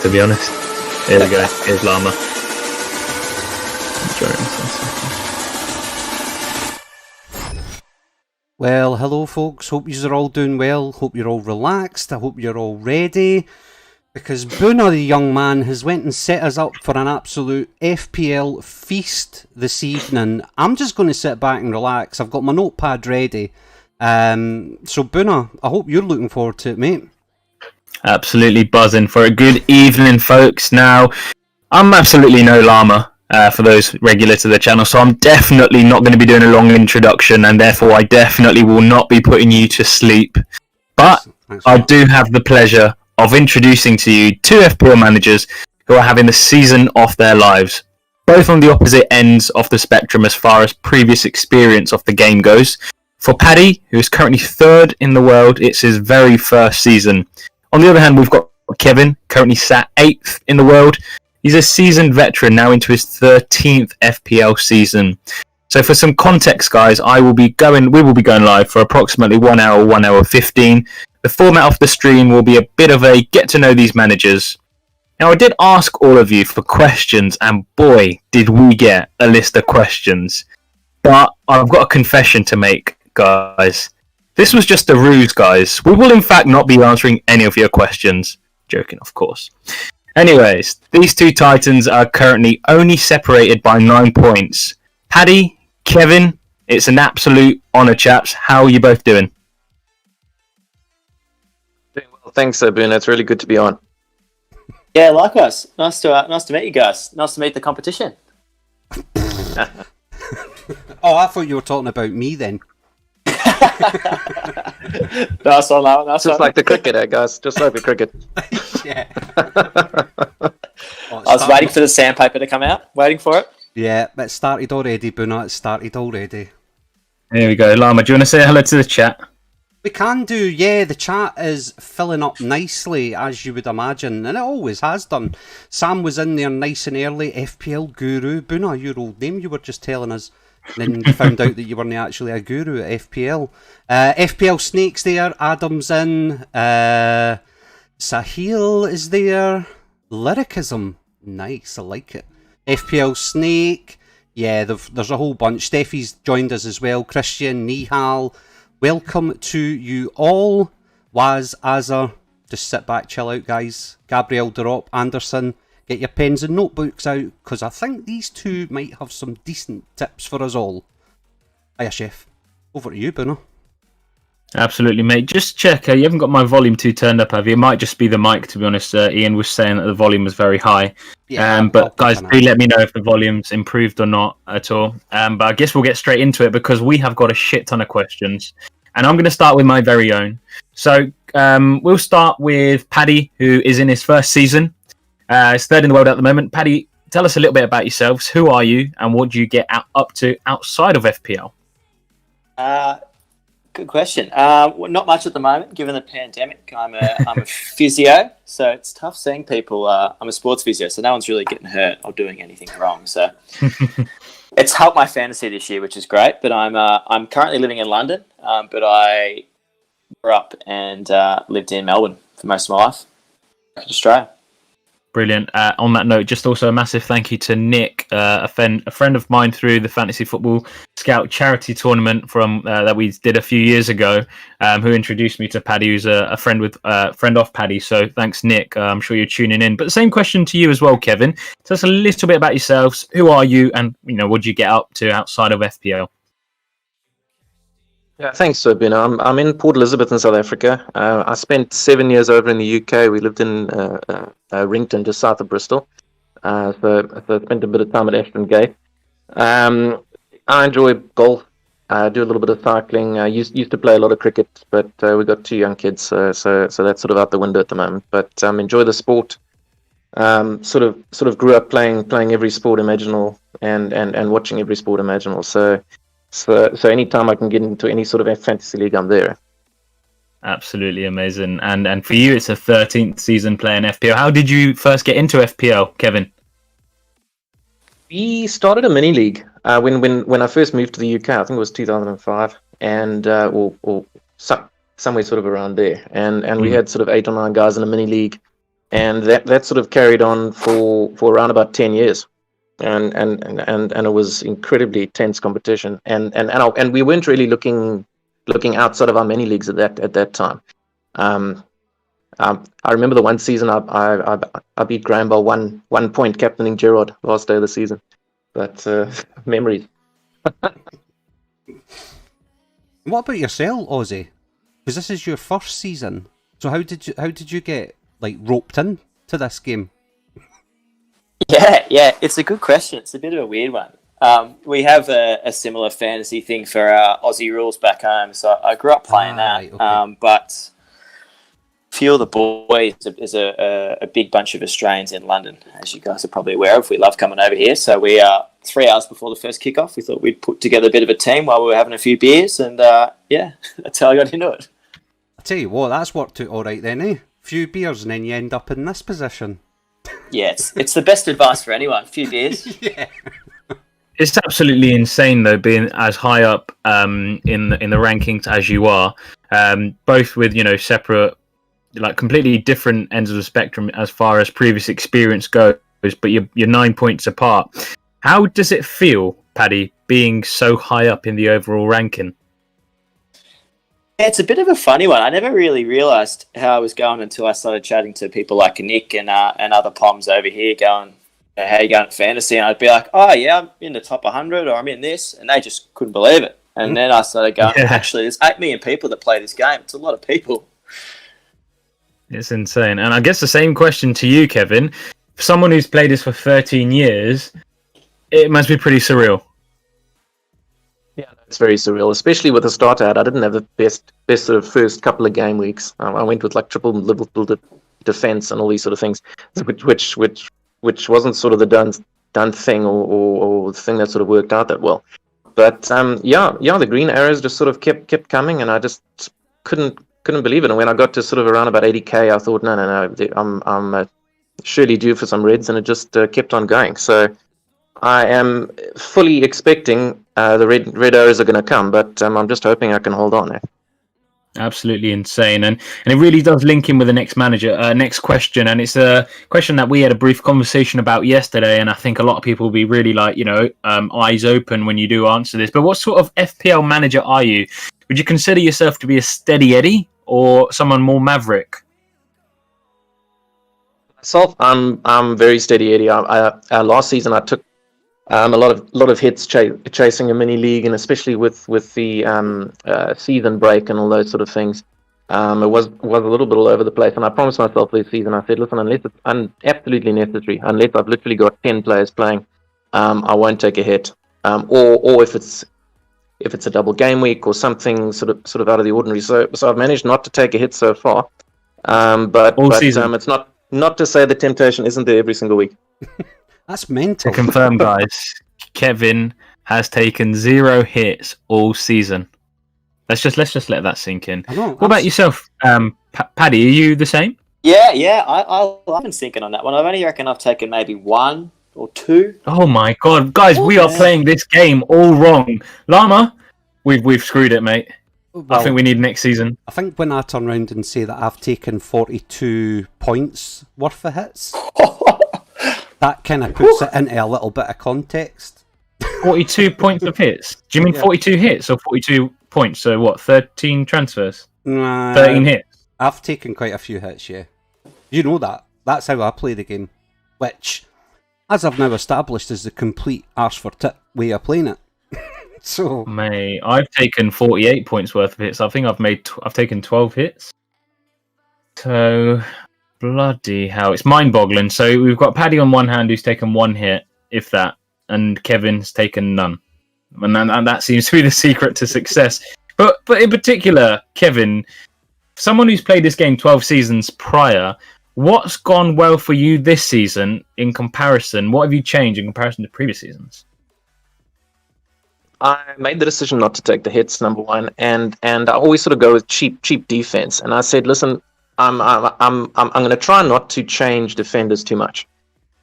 to be honest. Here we go. Here's Llama. Well, hello folks, hope you're all doing well, hope you're all relaxed, I hope you're all ready, because Boona the young man has went and set us up for an absolute FPL feast this evening. I'm just going to sit back and relax, I've got my notepad ready, so Boona, I hope you're looking forward to it, mate. Absolutely buzzing for a good evening, folks. Now, I'm absolutely no Llama. For those regular to the channel, so I'm definitely not going to be doing a long introduction, and therefore I definitely will not be putting you to sleep. But I do have the pleasure of introducing to you two FPL managers who are having the season of their lives, both on the opposite ends of the spectrum as far as previous experience of the game goes. For Paddy, who is currently third in the world, it's his very first season. On the other hand, we've got Kevin, currently sat 8th in the world. He's a seasoned veteran now into his 13th FPL season. So for some context, guys, we will be going live for approximately 1 hour, 1 hour 15. The format of the stream will be a bit of a get to know these managers. Now, I did ask all of you for questions, and boy, did we get a list of questions. But I've got a confession to make, guys. This was just a ruse, guys. We will in fact not be answering any of your questions. Joking, of course. Anyways, these two titans are currently only separated by 9 points. Paddy, Kevin, it's an absolute honour, chaps. How are you both doing? Doing well, thanks, Boone. It's really good to be on. Yeah, likewise. Nice to meet you guys. Nice to meet the competition. Oh, I thought you were talking about me then. Nice one, Lau. Nice Just one. like the cricket, guys. Just like the cricket. Yeah. I was waiting for the sandpaper to come out. Waiting for it. Yeah, it started already, Boona. It started already. Here we go. Llama, do you want to say hello to the chat? We can do, yeah. The chat is filling up nicely, as you would imagine, and it always has done. Sam was in there nice and early. FPL Guru. Boona, your old name you were just telling us. And then you found out that you weren't actually a guru at FPL. FPL Snake's there. Adam's in. Sahil is there. Lyricism. Nice, I like it. FPL Snake. Yeah, there's a whole bunch. Steffi's joined us as well. Christian, Nihal. Welcome to you all. Waz, Azar. Just sit back, chill out, guys. Gabriel, Derop, Anderson. Get your pens and notebooks out, because I think these two might have some decent tips for us all. Hiya, Chef. Over to you, Boona. Absolutely, mate. Just check. You haven't got my volume 2 turned up, have you? It might just be the mic, to be honest. Ian was saying that the volume was very high. Yeah, but guys, do let me know if the volume's improved or not at all. But I guess we'll get straight into it, because we have got a shit ton of questions. And I'm going to start with my very own. So we'll start with Paddy, who is in his first season. He's third in the world at the moment. Paddy, tell us a little bit about yourselves. Who are you, and what do you get up to outside of FPL? Good question. Well, not much at the moment, given the pandemic. I'm a physio, so it's tough seeing people. I'm a sports physio, so no one's really getting hurt or doing anything wrong. So it's helped my fantasy this year, which is great. But I'm currently living in London, but I grew up and lived in Melbourne for most of my life, in Australia. Brilliant. On that note, just also a massive thank you to Nick, a friend of mine through the Fantasy Football Scout charity tournament from that we did a few years ago, who introduced me to Paddy, who's a friend of Paddy. So thanks, Nick. I'm sure you're tuning in. But the same question to you as well, Kevin. Tell us a little bit about yourselves. Who are you, and what do you get up to outside of FPL? Yeah, thanks, Boone. I'm in Port Elizabeth in South Africa. I spent 7 years over in the UK. We lived in Rington, just south of Bristol. So I spent a bit of time at Ashton Gate. I enjoy golf. I do a little bit of cycling. I used to play a lot of cricket, but we got 2 young kids, so that's sort of out the window at the moment. But enjoy the sport. Sort of grew up playing every sport imaginable and watching every sport imaginable. So anytime I can get into any sort of fantasy league, I'm there. Absolutely amazing. And for you, it's a 13th season playing FPL. How did you first get into FPL, Kevin? We started a mini league when I first moved to the UK. I think it was 2005, and or somewhere sort of around there. And we had sort of 8 or 9 guys in a mini league, and that sort of carried on for around about 10 years. And it was incredibly tense competition, and we weren't really looking outside of our mini leagues at that time. I remember the one season I beat Graham by one point, captaining Gerard last day of the season. But memories. What about yourself, Ozzy? Because this is your first season. So how did you get like roped in to this game? Yeah, it's a good question. It's a bit of a weird one. We have a similar fantasy thing for our Aussie rules back home, so I grew up playing that. Okay. But a few of the boys is a big bunch of Australians in London, as you guys are probably aware of. We love coming over here, so we 3 hours before the first kickoff, we thought we'd put together a bit of a team while we were having a few beers, and yeah, that's how I got into it. I tell you what, that's worked out all right then, eh? Few beers and then you end up in this position. Yeah, it's the best advice for anyone. A few beers. Yeah. It's absolutely insane though, being as high up in the rankings as you are, both with separate, like completely different ends of the spectrum as far as previous experience goes, but you're 9 points apart. How does it feel, Paddy, being so high up in the overall ranking? Yeah, it's a bit of a funny one. I never really realised how I was going until I started chatting to people like Nick and other Poms over here going, how you going at fantasy? And I'd be like, oh yeah, I'm in the top 100 or I'm in this. And they just couldn't believe it. And then I started going, actually, there's 8 million people that play this game. It's a lot of people. It's insane. And I guess the same question to you, Kevin. For someone who's played this for 13 years, it must be pretty surreal. Yeah, it's very surreal, especially with the start out. I didn't have the best sort of first couple of game weeks. I went with like triple Liverpool defense and all these sort of things, which wasn't sort of the done thing or the thing that sort of worked out that well. But the green arrows just sort of kept coming, and I just couldn't believe it. And when I got to sort of around about 80k, I thought, no, I'm surely due for some reds, and it just kept on going. So I am fully expecting the red arrows are going to come, but I'm just hoping I can hold on there. Absolutely insane, and it really does link in with the next question, and it's a question that we had a brief conversation about yesterday, and I think a lot of people will be really like, eyes open when you do answer this. But what sort of FPL manager are you? Would you consider yourself to be a steady Eddie or someone more maverick? Myself, I'm very steady Eddie. Last season I took a lot of hits chasing a mini league, and especially with the season break and all those sort of things. It was a little bit all over the place, and I promised myself this season, I said, listen, unless it's absolutely necessary, unless I've literally got 10 players playing, I won't take a hit. Or if it's a double game week or something sort of out of the ordinary. So I've managed not to take a hit so far. But it's not to say the temptation isn't there every single week. That's mental. To confirm, guys, Kevin has taken 0 hits all season. Let's just let that sink in. What about yourself, Paddy? Are you the same? Yeah. I've been thinking on that one. I only reckon I've taken maybe 1 or 2. Oh my god, guys, we are playing this game all wrong. Llama, we've screwed it, mate. Well, I think we need next season. I think when I turn around and say that I've taken 42 points worth of hits, that kind of puts it into a little bit of context. 42 points of hits? Do you mean 42 hits or 42 points? So what, 13 transfers? 13 hits? I've taken quite a few hits, yeah. You know that. That's how I play the game. Which, as I've now established, is the complete arse for tit way of playing it. So, mate, I've taken 48 points worth of hits. I think I've taken 12 hits. So, bloody hell, it's mind-boggling. So we've got Paddy on one hand who's taken 1 hit, if that, and Kevin's taken none, and that seems to be the secret to success. But in particular, Kevin, someone who's played this game 12 seasons prior, what's gone well for you this season in comparison? What have you changed in comparison to previous seasons? I made the decision not to take the hits, number one, and I always sort of go with cheap defense. And I said, listen, I'm going to try not to change defenders too much.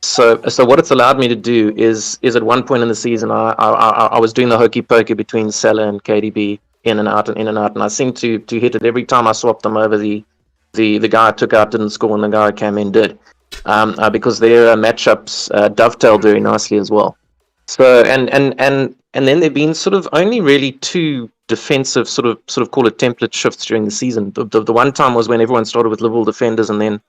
So what it's allowed me to do is at one point in the season, I was doing the hokey pokey between Salah and KDB in and out, and I seemed to hit it every time I swapped them over the the guy I took out didn't score and the guy who came in did, because their matchups dovetail very nicely as well. So and then there've been sort of only really two defensive sort of call it template shifts during the season. The one time was when everyone started with Liverpool defenders, and then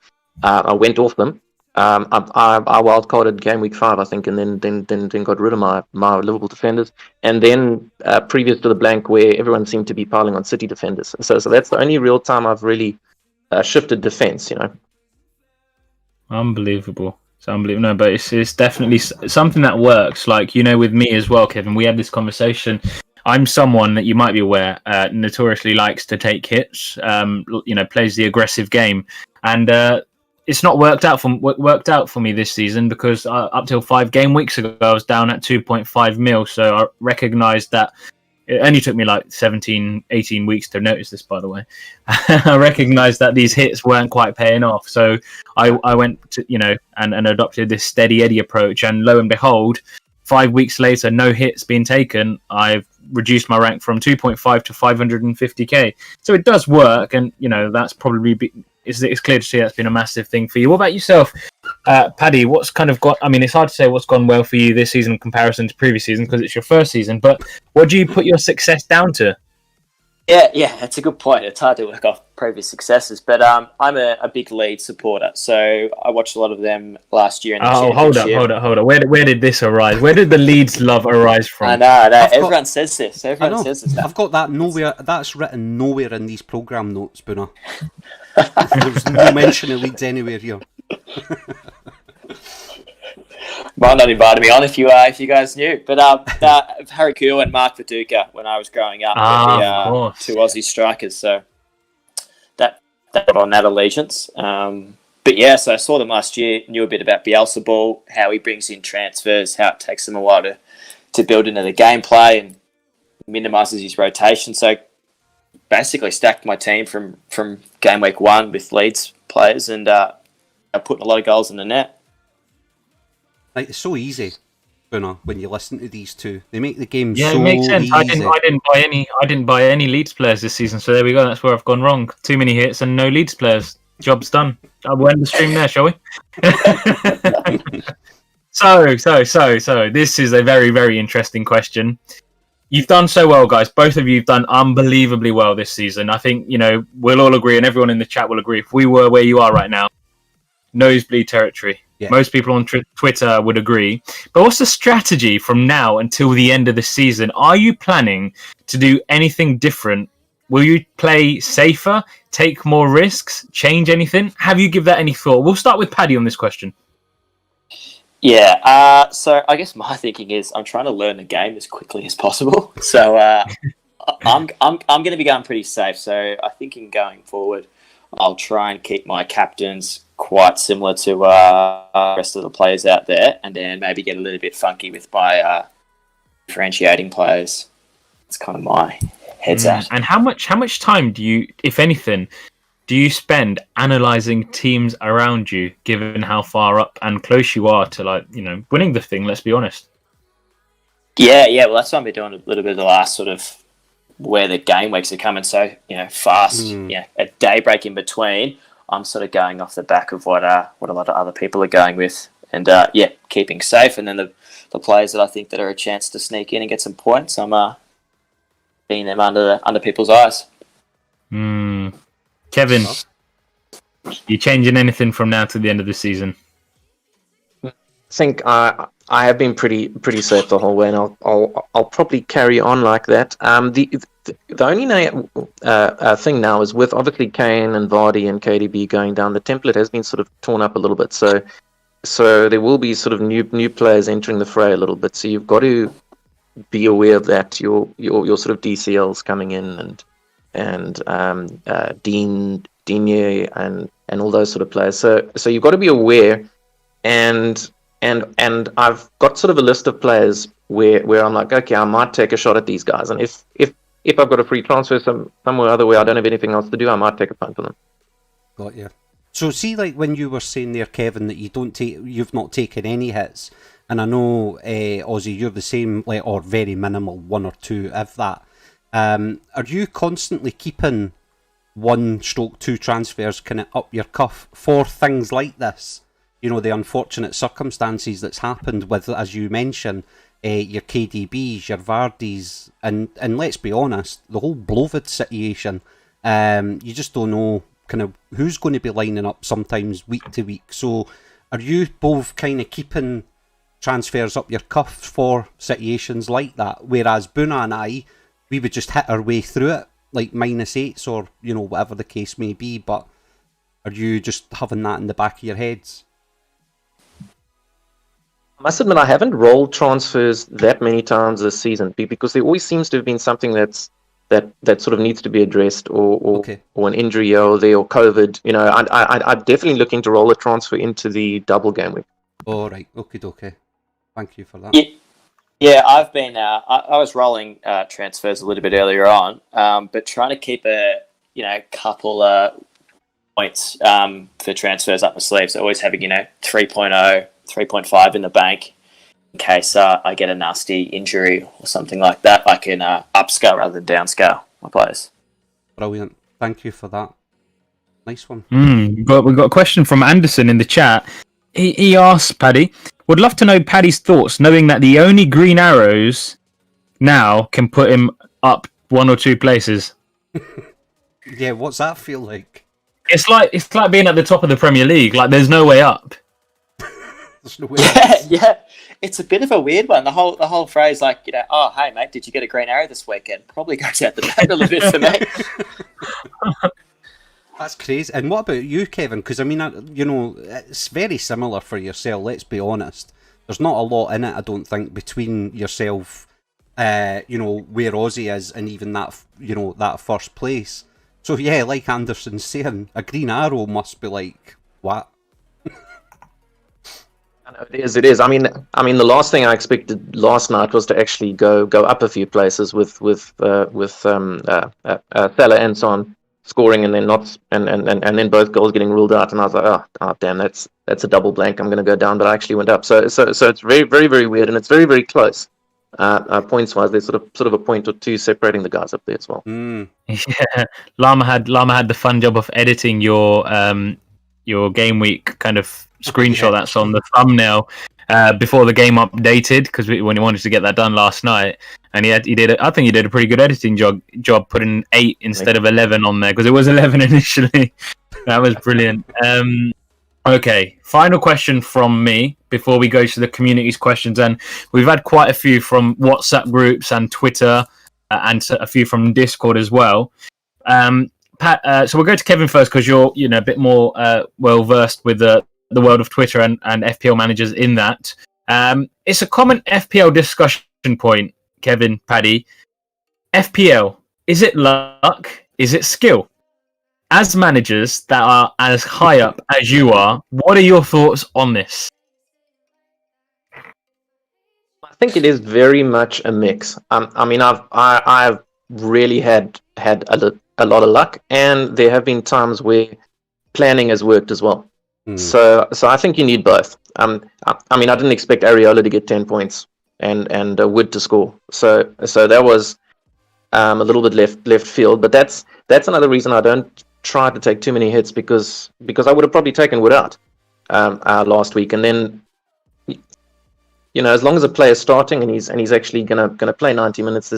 I went off them. I wildcarded game week 5, I think, and then got rid of my Liverpool defenders. And then previous to the blank, where everyone seemed to be piling on City defenders. So that's the only real time I've really shifted defense. Unbelievable. It's unbelievable. No, but it's definitely something that works. Like, with me as well, Kevin, we had this conversation. I'm someone that you might be aware notoriously likes to take hits, plays the aggressive game. And it's not worked out for me this season, because up till 5 game weeks ago, I was down at 2.5 mil. So I recognised that it only took me like 17, 18 weeks to notice this, by the way. I recognised that these hits weren't quite paying off. So I went to, and adopted this steady Eddie approach. And lo and behold, 5 weeks later, no hits being taken, I've reduced my rank from 2.5 to 550k. So it does work. And, that's probably... It's clear to see that's been a massive thing for you. What about yourself, Paddy? What's kind of got... I mean, it's hard to say what's gone well for you this season in comparison to previous season, because it's your first season, but what do you put your success down to? Yeah, that's a good point. It's hard to work off previous successes, but I'm a big Leeds supporter, so I watched a lot of them last year. Hold up. Where did this arise? Where did the Leeds love arise from? I know, everyone says this. Everyone says this. I've got that nowhere. That's written nowhere in these programme notes, Buna. There's no mention of Leeds anywhere here. Might not invite me on if you guys knew, but Harry Kuehl and Mark Viduka when I was growing up, the two Aussie strikers. So that on that allegiance. But yeah, so I saw them last year. Knew a bit about Bielsa, how he brings in transfers, how it takes them a while to build into the gameplay and minimises his rotation. So basically stacked my team from game week 1 with Leeds players, and I put a lot of goals in the net. Like, it's so easy, Buna, when you listen to these two. They make the game so easy. Yeah, it makes sense. Easy. I didn't buy any Leeds players this season, so there we go. That's where I've gone wrong. Too many hits and no Leeds players. Job's done. We'll end the stream there, shall we? So this is a very, very interesting question. You've done so well, guys. Both of you have done unbelievably well this season. I think, we'll all agree, and everyone in the chat will agree, if we were where you are right now, nosebleed territory. Yeah. Most people on Twitter would agree. But what's the strategy from now until the end of the season? Are you planning to do anything different? Will you play safer, take more risks, change anything? Have you give that any thought? We'll start with Paddy on this question. Yeah, so I guess my thinking is I'm trying to learn the game as quickly as possible. So I'm going to be going pretty safe. So I think in going forward, I'll try and keep my captains quite similar to the rest of the players out there, and then maybe get a little bit funky with my differentiating players. It's kind of my head's at. And how much time do you, if anything, do you spend analysing teams around you, given how far up and close you are to winning the thing? Let's be honest. Yeah. Well, that's what I've been doing a little bit of the last sort of where the game weeks are coming so fast. A daybreak in between. I'm sort of going off the back of what a lot of other people are going with, and keeping safe. And then the players that I think that are a chance to sneak in and get some points, I'm being them under people's eyes. Kevin, you changing anything from now to the end of the season? I think I have been pretty safe the whole way, and I'll probably carry on like that. The only thing now is with obviously Kane and Vardy and KDB going down, the template has been sort of torn up a little bit. So there will be sort of new players entering the fray a little bit. So you've got to be aware of that. Your sort of DCLs coming in and Digne and all those sort of players. So you've got to be aware, and I've got sort of a list of players where I'm like, okay, I might take a shot at these guys, and if I've got a free transfer somewhere other way, I don't have anything else to do, I might take a punt on them. Got you. So see, like when you were saying there, Kevin, that you've not taken any hits, and I know Aussie, you're the same, or very minimal, 1 or 2 of that. Are you constantly keeping 1/2 transfers kind of up your cuff for things like this. You know, the unfortunate circumstances that's happened with, as you mentioned, your KDBs, your Vardys, and let's be honest, the whole Blovid situation. You just don't know kind of who's going to be lining up sometimes week to week. So are you both kind of keeping transfers up your cuff for situations like that? Whereas Buna and I, we would just hit our way through it, like -8s or, you know, whatever the case may be. But are you just having that in the back of your heads? I must admit, I haven't rolled transfers that many times this season because there always seems to have been something that sort of needs to be addressed, or an injury here or there, or COVID. You know, I'm definitely looking to roll a transfer into the double game week. All right, okay. Thank you for that. Yeah, I've been. I was rolling transfers a little bit earlier on, but trying to keep a couple points for transfers up my sleeves. Always having 3.0, 3.5 in the bank in case I get a nasty injury or something like that. I can upscale rather than downscale my players. Brilliant. Thank you for that. Nice one. We've got a question from Anderson in the chat. He asks, Paddy, would love to know Paddy's thoughts, knowing that the only green arrows now can put him up 1 or 2 places. Yeah, what's that feel like? It's like being at the top of the Premier League. Like, there's no way up. There's no way up. Yeah. It's a bit of a weird one. The whole phrase, like, oh, hey, mate, did you get a green arrow this weekend? Probably goes out the back a little bit for me. That's crazy. And what about you, Kevin? Because, I mean, it's very similar for yourself, let's be honest. There's not a lot in it, I don't think, between yourself, where Aussie is and even that, that first place. So, yeah, like Anderson's saying, a green arrow must be like, what? It is. I mean, the last thing I expected last night was to actually go up a few places with Salah and Son scoring, and then and then both goals getting ruled out, and I was like, oh damn, that's a double blank. I'm going to go down, but I actually went up. So it's very, very, very weird, and it's very, very close. Points wise, there's sort of a point or two separating the guys up there as well. Yeah, Llama had the fun job of editing your game week kind of screenshot that's on the thumbnail before the game updated, because when he wanted to get that done last night, and I think he did a pretty good editing job putting 8 instead of 11 on there, because it was 11 initially. That was brilliant. Okay, final question from me before we go to the community's questions, and we've had quite a few from WhatsApp groups and Twitter, and a few from Discord as well. Pat, so we'll go to Kevin first, because you're a bit more well versed with the world of Twitter and FPL managers in that. It's a common FPL discussion point, Kevin, Paddy. FPL, is it luck? Is it skill? As managers that are as high up as you are, what are your thoughts on this? I think it is very much a mix. I mean, I've really had a lot of luck, and there have been times where planning has worked as well. So I think you need both. I mean, I didn't expect Areola to get 10 points and Wood to score. So that was a little bit left field. But that's another reason I don't try to take too many hits, because I would have probably taken Wood out last week. And then, as long as a player's starting and he's actually gonna play 90 minutes,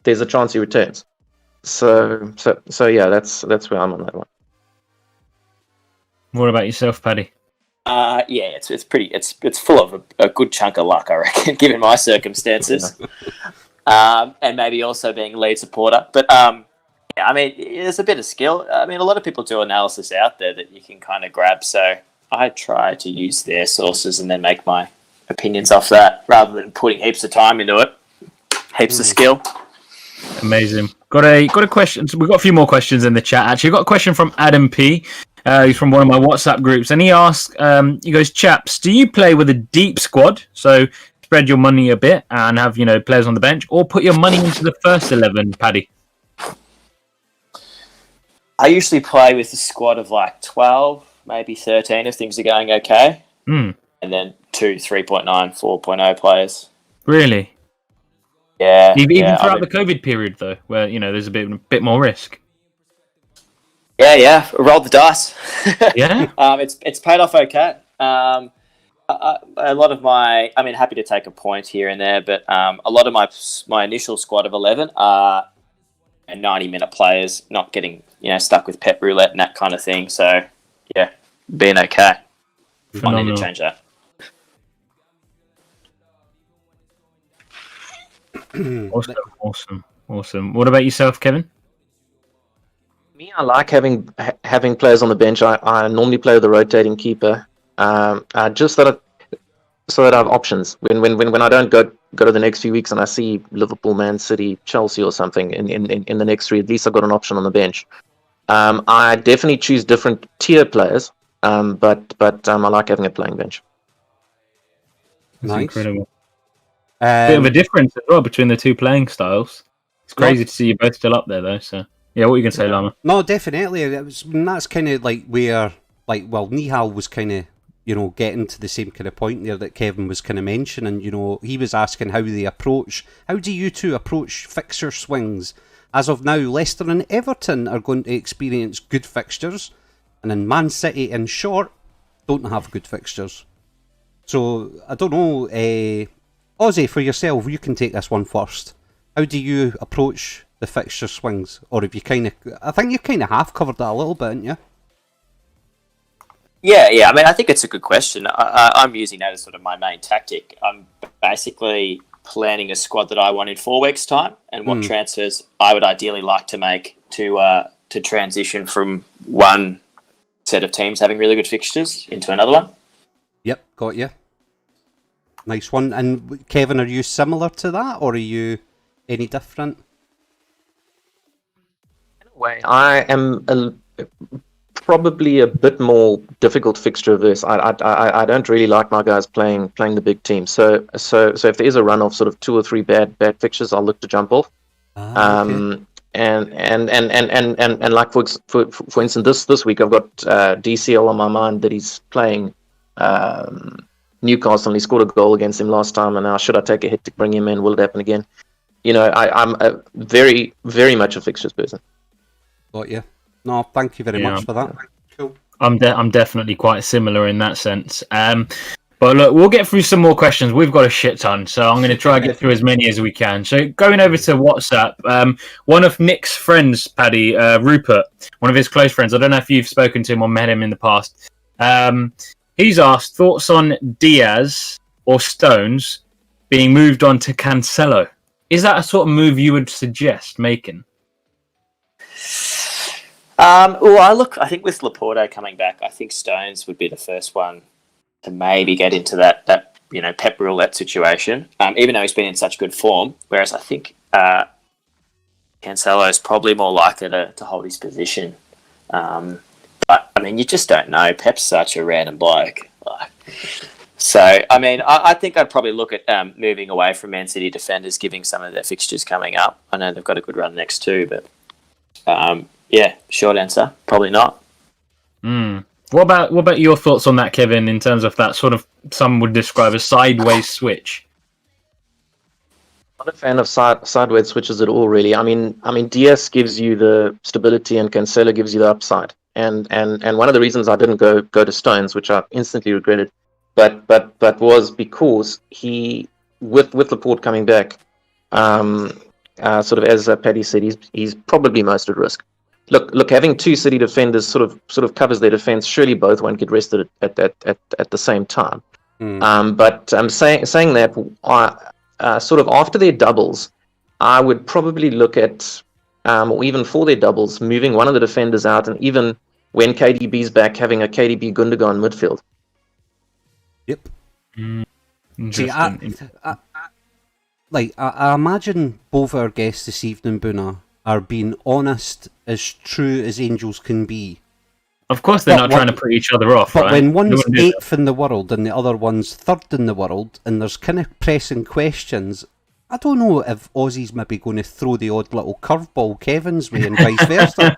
there's a chance he returns. So yeah, that's where I'm on that one. What about yourself, Paddy? Yeah, it's full of a good chunk of luck, I reckon, given my circumstances, and maybe also being a lead supporter. But I mean, there's a bit of skill. I mean, a lot of people do analysis out there that you can kind of grab. So I try to use their sources and then make my opinions off that, rather than putting heaps of time into it, heaps of skill. Amazing. Got a question. So we've got a few more questions in the chat. Actually, got a question from Adam P. He's from one of my WhatsApp groups, and he asks, he goes, chaps, do you play with a deep squad, so spread your money a bit and have players on the bench, or put your money into the first 11, Paddy? I usually play with a squad of like 12, maybe 13 if things are going okay, and then 2 3.9, 4.0 players. Really? Yeah. Even throughout the COVID period, though, where there's a bit more risk. Yeah. Rolled the dice. Yeah. It's paid off okay. A lot of happy to take a point here and there, but a lot of my initial squad of 11 are 90-minute players, not getting stuck with pep roulette and that kind of thing. So yeah, being okay. I need to change that. Awesome. What about yourself, Kevin? Me, I like having players on the bench. I normally play with a rotating keeper, just so that I have options. When I don't go to the next few weeks and I see Liverpool, Man City, Chelsea, or something in the next three, at least I've got an option on the bench. I definitely choose different tier players, but I like having a playing bench. That's incredible. Bit of a difference as well between the two playing styles. It's crazy to see you both still up there, though. So, yeah, what are you going to say, Lama? No, definitely. That's kind of like where, Nihal was kind of, getting to the same kind of point there that Kevin was kind of mentioning. He was asking how do you two approach fixture swings? As of now, Leicester and Everton are going to experience good fixtures, and then Man City and Short don't have good fixtures. So, I don't know, Ozzy, for yourself, you can take this one first. How do you approach the fixture swings? Or have you I think you kind of half covered that a little bit, haven't you? Yeah. I think it's a good question. I'm using that as sort of my main tactic. I'm basically planning a squad that I want in 4 weeks' time, and what transfers I would ideally like to make to transition from one set of teams having really good fixtures into another one. Yep, got you. Nice one. And Kevin, are you similar to that, or are you any different? In a way, I am probably a bit more difficult fixture averse. I don't really like my guys playing the big team. So if there is a run of sort of 2 or 3 bad fixtures, I'll look to jump off. Okay. And like for instance, this week I've got DCL on my mind that he's playing Newcastle, and he scored a goal against him last time, and now should I take a hit to bring him in? Will it happen again? I'm a very, very much a fixtures person. Got you. No, thank you very much for that. Cool. I'm definitely quite similar in that sense. But look, we'll get through some more questions. We've got a shit ton, so I'm going to try and get through as many as we can. So going over to WhatsApp, one of Nick's friends, Paddy, Rupert, one of his close friends, I don't know if you've spoken to him or met him in the past, he's asked thoughts on Diaz or Stones being moved on to Cancelo. Is that a sort of move you would suggest making? I think with Laporte coming back, I think Stones would be the first one to maybe get into that pep roulette situation, even though he's been in such good form. Whereas I think Cancelo is probably more likely to hold his position. But you just don't know. Pep's such a random bloke. So I think I'd probably look at moving away from Man City defenders, giving some of their fixtures coming up. I know they've got a good run next too, but short answer, probably not. What about your thoughts on that, Kevin, in terms of that sort of, some would describe a sideways switch? Not a fan of sideways switches at all, really. Diaz gives you the stability and Cancelo gives you the upside. And one of the reasons I didn't go to Stones, which I instantly regretted, but was because he, with Laporte coming back, sort of as Paddy said, he's probably most at risk. Look, having 2 City defenders sort of covers their defense. Surely both won't get rested at the same time. But saying that, sort of after their doubles, I would probably look at, or even for their doubles, moving one of the defenders out, and even when KDB's back, having a KDB Gundogan midfield. Yep. See, I imagine both our guests this evening, Boona, are being honest, as true as angels can be. Of course, they're not trying to put each other off, but right? when one's 8th in the world and the other one's 3rd in the world, and there's kind of pressing questions, I don't know if Aussie's maybe going to throw the odd little curveball Kevin's way and vice versa.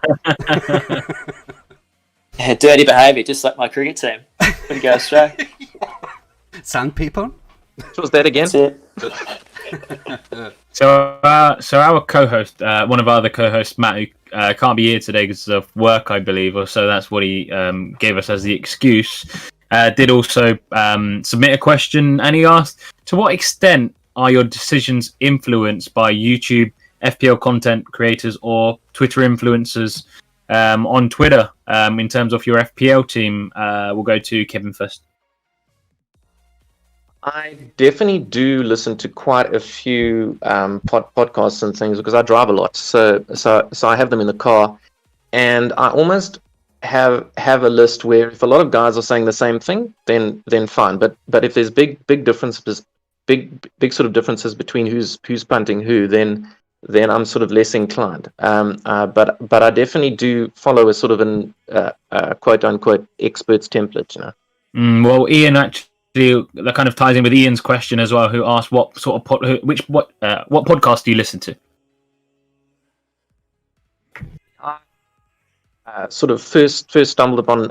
Yeah, dirty behaviour, just like my cricket team. When you go astray. Sandpaper? What was that again? That's it. So our co-host, one of our other co-hosts, Matt, who can't be here today because of work, I believe, or so that's what he gave us as the excuse. Did also submit a question, and he asked, to what extent are your decisions influenced by YouTube, FPL content creators, or Twitter influencers on Twitter in terms of your FPL team? We'll go to Kevin first. I definitely do listen to quite a few podcasts and things because I drive a lot. So I have them in the car, and I almost have a list where if a lot of guys are saying the same thing, then fine. But if there's big differences, big sort of differences between who's punting who, then I'm sort of less inclined. But I definitely do follow a sort of an quote unquote experts template, you know. Well, Ian actually, that kind of ties in with Ian's question as well, who asked what sort of what podcast do you listen to? Sort of first stumbled upon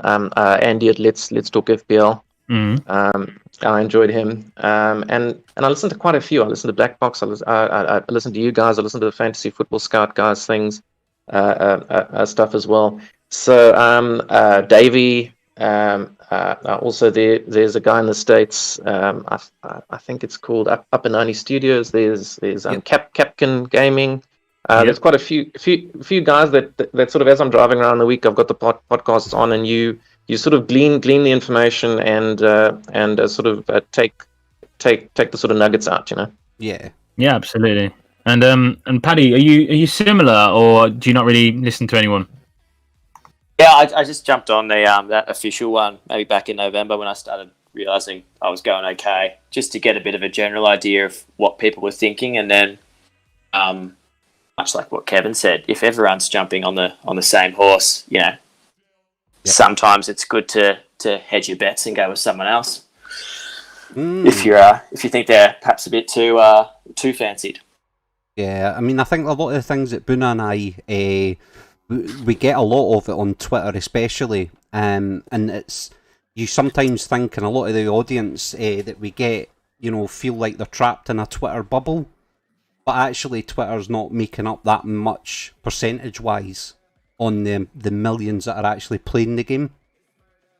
Andy at Let's Talk FPL. I enjoyed him, and I listened to quite a few. I listened to Black Box. I listened to you guys. I listened to the Fantasy Football Scout guys things, stuff as well. So Davey. Also, there's a guy in the States. I think it's called Up and 90 Studios. There's Capkin Gaming. There's quite a few guys that sort of, as I'm driving around the week, I've got the podcasts on, and you sort of glean the information and sort of take the sort of nuggets out, you know. Yeah, absolutely. And Paddy, are you similar, or do you not really listen to anyone? Yeah, I just jumped on the that official one maybe back in November when I started realising I was going okay, just to get a bit of a general idea of what people were thinking, and then much like what Kevin said, if everyone's jumping on the same horse, you know, sometimes it's good to hedge your bets and go with someone else if you think they're perhaps a bit too fancied. Yeah, I mean, I think a lot of the things that Boona and I we get a lot of it on Twitter, especially, and it's, you sometimes think, and a lot of the audience that we get, you know, feel like they're trapped in a Twitter bubble, but actually Twitter's not making up that much percentage-wise on the millions that are actually playing the game,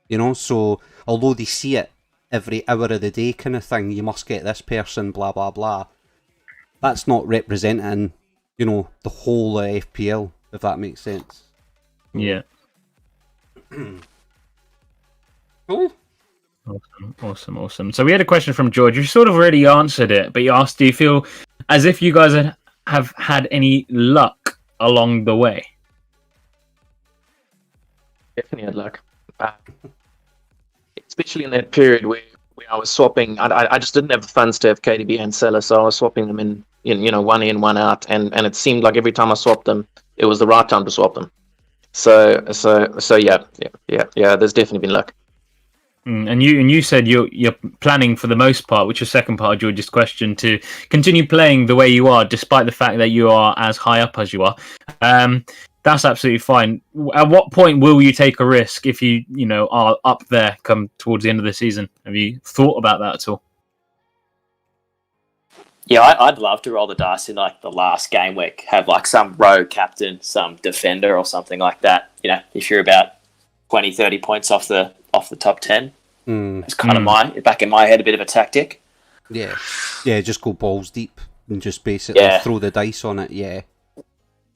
you know. So although they see it every hour of the day kind of thing, you must get this person, blah blah blah, that's not representing, you know, the whole FPL, if that makes sense. Yeah. Cool. Awesome. So we had a question from George. You sort of already answered it, but you asked, do you feel as if you guys have had any luck along the way? Definitely had luck. Especially in that period where I was swapping. I just didn't have the funds to have KDB and Salah, so I was swapping them in you know, one in, one out, and it seemed like every time I swapped them, it was the right time to swap them. So yeah. There's definitely been luck. And you said you're planning for the most part, which is the second part of George's question, to continue playing the way you are, despite the fact that you are as high up as you are. That's absolutely fine. At what point will you take a risk if you know are up there come towards the end of the season? Have you thought about that at all? Yeah, I'd love to roll the dice in like the last game week, have like some rogue captain, some defender or something like that. You know, if you're about 20, 30 points off the top 10. It's kind of back in my head, a bit of a tactic. Yeah, just go balls deep and just basically throw the dice on it. Yeah.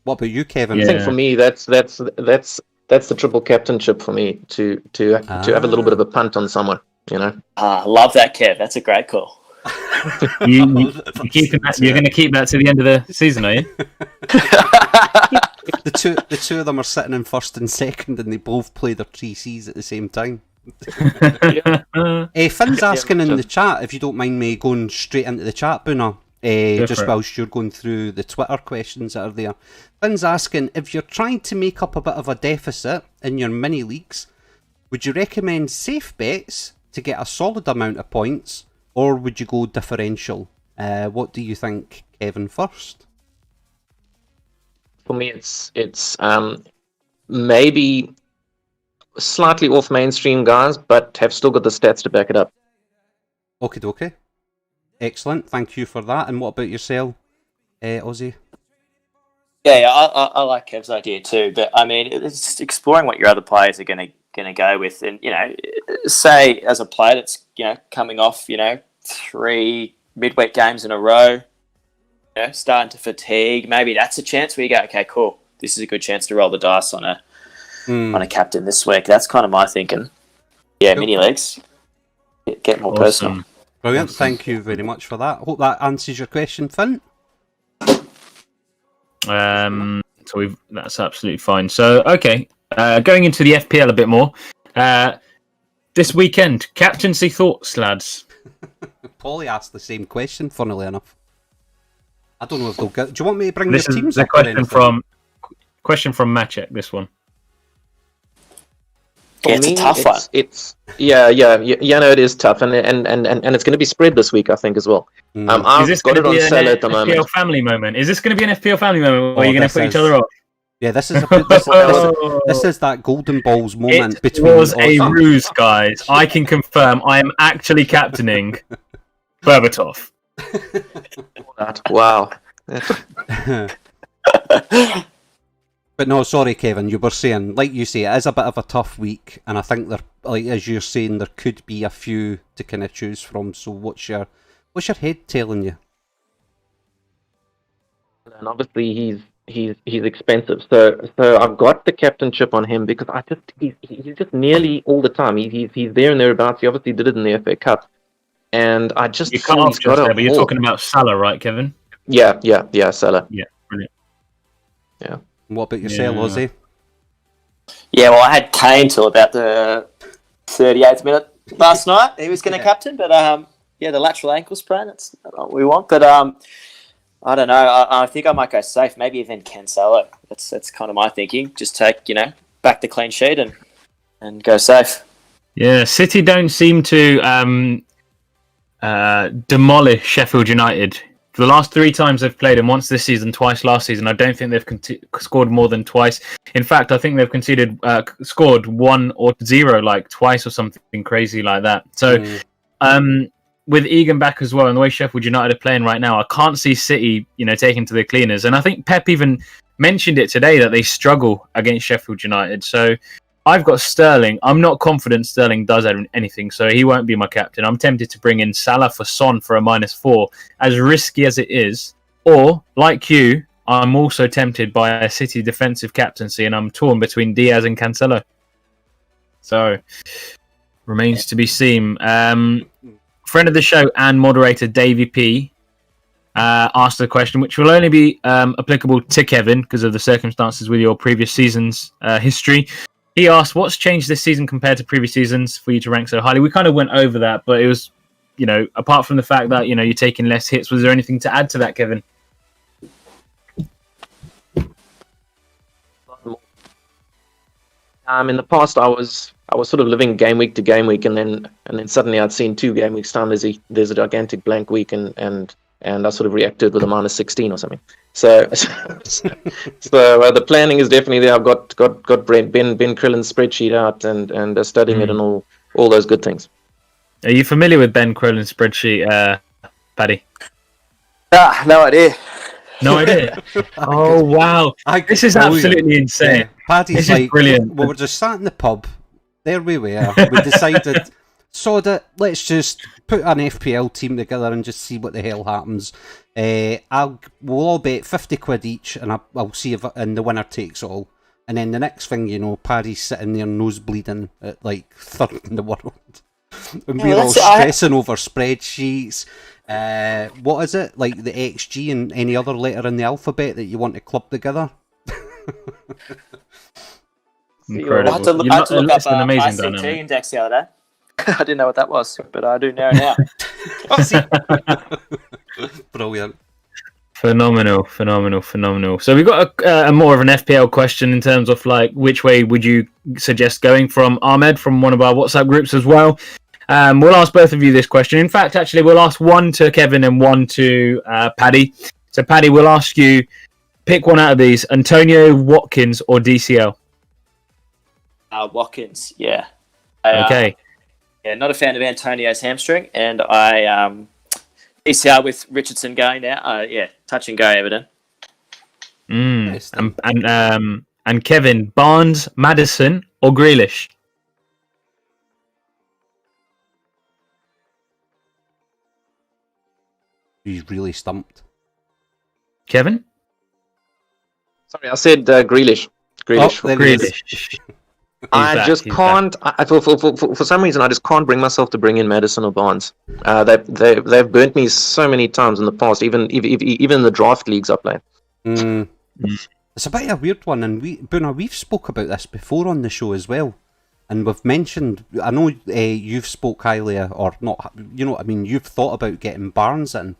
What about you, Kevin? I think for me, that's the triple captainship for me to have a little bit of a punt on someone. You know. Love that, Kev. That's a great call. You're going to keep that to the end of the season, are you? The two of them are sitting in first and second, and they both play their 3Cs at the same time. Finn's asking in the chat, if you don't mind me going straight into the chat, Boona, just whilst you're going through the Twitter questions that are there. Finn's asking, if you're trying to make up a bit of a deficit in your mini leagues, would you recommend safe bets to get a solid amount of points, or would you go differential? What do you think, Kevin, first? For me, it's maybe slightly off mainstream guys, but have still got the stats to back it up. Okay. Excellent. Thank you for that. And what about yourself, Ozzy? Yeah, I like Kev's idea too. But I mean, it's just exploring what your other players are going to go with, and say as a player that's coming off 3 midweek games in a row, starting to fatigue. Maybe that's a chance where you go, okay, cool. This is a good chance to roll the dice on a captain this week. That's kind of my thinking. Yeah, Cool. Mini leagues get more personal. Brilliant. Thank you very much for that. Hope that answers your question, Finn. So that's absolutely fine. So okay, going into the FPL a bit more. This weekend, captaincy thoughts, lads. Paulie asked the same question, funnily enough. I don't know if they'll get. Do you want me to bring This your is teams the up or question from Matchek. This one. For Yeah, it's a tough one. No, it is tough, and it's going to be spread this week, I think, as well. I've Is this got going it to be on an sale at the FPL moment. family moment? Is this going to be an FPL family moment where Oh, you're going to put each other off? Yeah, this is this is that golden balls moment It between was a us. ruse, guys. I can confirm I am actually captaining Berbatov. Wow. But no, sorry, Kevin. You were saying, like you say, it is a bit of a tough week, and I think there, like as you're saying, there could be a few to kind of choose from. So, what's your head telling you? And obviously he's expensive, so I've got the captainship on him because he's just nearly all the time. He's there and thereabouts. He obviously did it in the FA Cup, and I just You cut feel off he's got just a there, but you're haul. talking about Salah, right, Kevin? Yeah, Salah. Yeah, brilliant. Yeah. What about yourself, Yeah. Ozzy? Yeah, well, I had Kane till about the 38th minute last night. He was going to captain, but the lateral ankle sprain, that's not what we want. But I don't know. I think I might go safe. Maybe even Cancelo. That's kind of my thinking. Just take, back the clean sheet and go safe. Yeah, City don't seem to demolish Sheffield United. For the last 3 times they've played them, once this season, twice last season, I don't think they've scored more than twice. In fact, I think they've scored 1 or 0 like twice or something crazy like that. So, with Egan back as well, and the way Sheffield United are playing right now, I can't see City, taking to the cleaners. And I think Pep even mentioned it today that they struggle against Sheffield United. So I've got Sterling. I'm not confident Sterling does anything, so he won't be my captain. I'm tempted to bring in Salah for Son for a -4, as risky as it is. Or, like you, I'm also tempted by a City defensive captaincy, and I'm torn between Diaz and Cancelo. So, remains to be seen. Friend of the show and moderator Davey P asked a question which will only be applicable to Kevin because of the circumstances with your previous season's history. He asked, what's changed this season compared to previous seasons for you to rank so highly? We kind of went over that, but it was, apart from the fact that, you're taking less hits, was there anything to add to that, Kevin? In the past, I was sort of living game week to game week, and then suddenly I'd seen 2 game weeks time. There's a gigantic blank week, and I sort of reacted with a -16 or something. So the planning is definitely there. I've got Ben Crillen's spreadsheet out and studying it and all those good things. Are you familiar with Ben Crowland's spreadsheet, Paddy? No idea. No idea. Oh wow, this is absolutely insane. Yeah. Paddy's this like, is brilliant. we were just sat in the pub. There we were. We decided, sod it, let's just put an FPL team together and just see what the hell happens. We'll all bet 50 quid each, and I'll see if the winner takes all. And then the next thing you know, Paddy's sitting there nose bleeding at like 3rd in the world. And we're all stressing over spreadsheets. What is it? Like the XG and any other letter in the alphabet that you want to club together? Incredible. I had to look up ICT index the other day. I didn't know what that was, but I do know now. Brilliant. Phenomenal. So we've got a more of an FPL question in terms of like which way would you suggest going, from Ahmed from one of our WhatsApp groups as well. We'll ask both of you this question. In fact, actually, we'll ask one to Kevin and one to Paddy. So Paddy, we'll ask you, pick one out of these: Antonio, Watkins, or DCL. Watkins, yeah. Okay. Not a fan of Antonio's hamstring, and I DCL with Richardson going now. Touch and go, Everton. Interesting. And Kevin, Barnes, Maddison, or Grealish? He's really stumped. Kevin? Sorry, I said Grealish. Grealish. Oh, there he is. Grealish. I just can't. For some reason, I just can't bring myself to bring in Madison or Barnes. They've burnt me so many times in the past, even in the draft leagues I play. It's a bit of a weird one, and we've spoke about this before on the show as well, and we've mentioned. I know you've spoke highly, or not. You know what I mean. You've thought about getting Barnes in,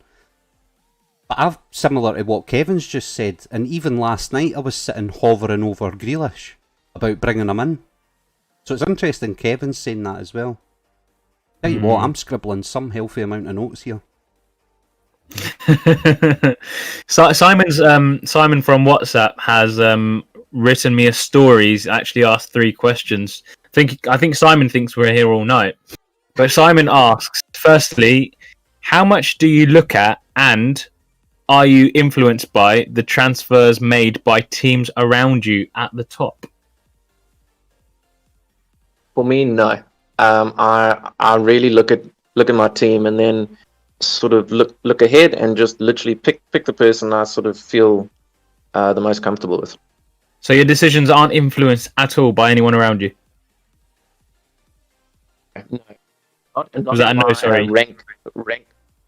but I've similar to what Kevin's just said, and even last night I was sitting hovering over Grealish about bringing him in. So it's interesting Kevin's saying that as well. Tell you what, I'm scribbling some healthy amount of notes here. Simon from WhatsApp has written me a story. He's actually asked 3 questions. I think Simon thinks we're here all night. But Simon asks, firstly, how much do you look at and are you influenced by the transfers made by teams around you at the top? For me, no. I really look at my team and then sort of look ahead and just literally pick the person I sort of feel the most comfortable with. So your decisions aren't influenced at all by anyone around you? No. Not Was that a no? Sorry. Rank.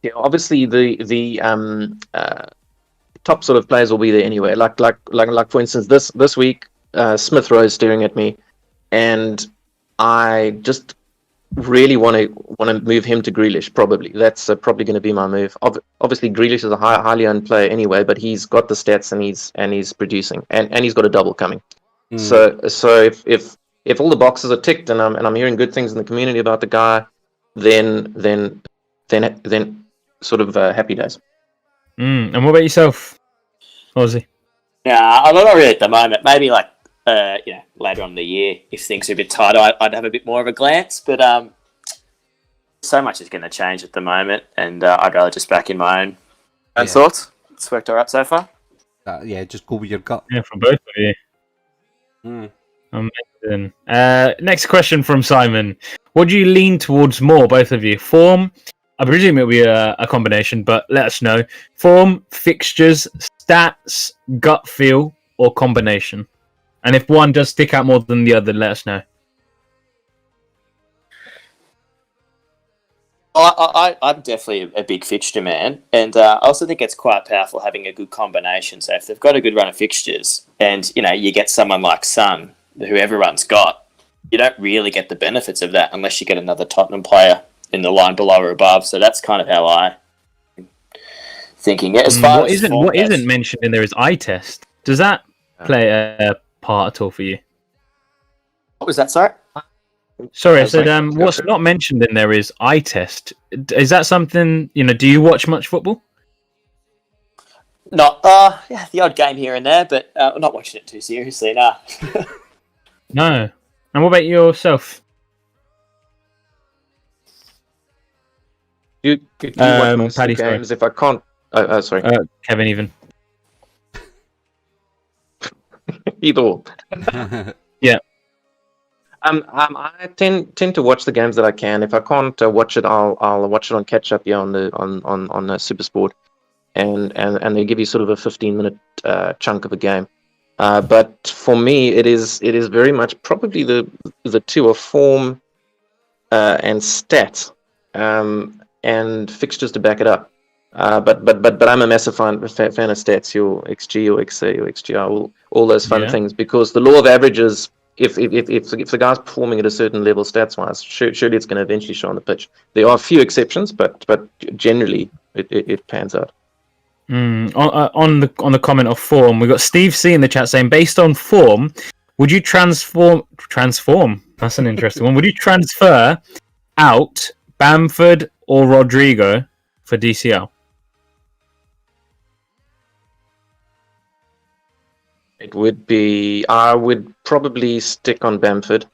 Yeah, obviously the top sort of players will be there anyway. Like for instance, this week, Smith Rowe is staring at me, and I just really want to move him to Grealish. Probably that's probably going to be my move. Obviously, Grealish is a highly owned player anyway, but he's got the stats and he's producing and he's got a double coming. So if all the boxes are ticked and I'm hearing good things in the community about the guy, then sort of happy days. And what about yourself, Ozzy? Yeah, I'm not really at the moment. Maybe like later on in the year, if things are a bit tighter, I'd have a bit more of a glance. But so much is going to change at the moment, and I'd rather just back in my own thoughts. It's worked all right so far. Just go with your gut. Yeah, from both of you. Amazing. Next question from Simon. What do you lean towards more, both of you? Form? I presume it'll be a combination, but let us know. Form, fixtures, stats, gut feel, or combination? And if one does stick out more than the other, let us know. I'm definitely a big fixture man, and I also think it's quite powerful having a good combination. So if they've got a good run of fixtures, and you get someone like Son, who everyone's got, you don't really get the benefits of that unless you get another Tottenham player in the line below or above. So that's kind of how I thinking it. As far what isn't mentioned in there is eye test. Does that play a part at all for you? What was that? Sorry, I said what's not mentioned in there is eye test. Is that something do you watch much football? Not the odd game here and there, but I'm not watching it too seriously. Nah. No. And what about yourself? You watch most Paddy, of the games if I can't. Sorry. Kevin, even. Either or. Yeah. I tend to watch the games that I can. If I can't watch it, I'll watch it on catch up on the Super Sport, and they give you sort of a 15-minute chunk of a game. But for me, it is very much probably the two of form and stats and fixtures to back it up. But I'm a massive fan of stats, your XG, your XA, your XGR, all those fun things, because the law of averages. If the guy's performing at a certain level stats wise, surely it's going to eventually show on the pitch. There are a few exceptions, but generally it pans out. On the comment of form, we got Steve C in the chat saying, based on form, would you transform? That's an interesting one. Would you transfer out Bamford or Rodrigo for DCL? It would be. I would probably stick on Bamford,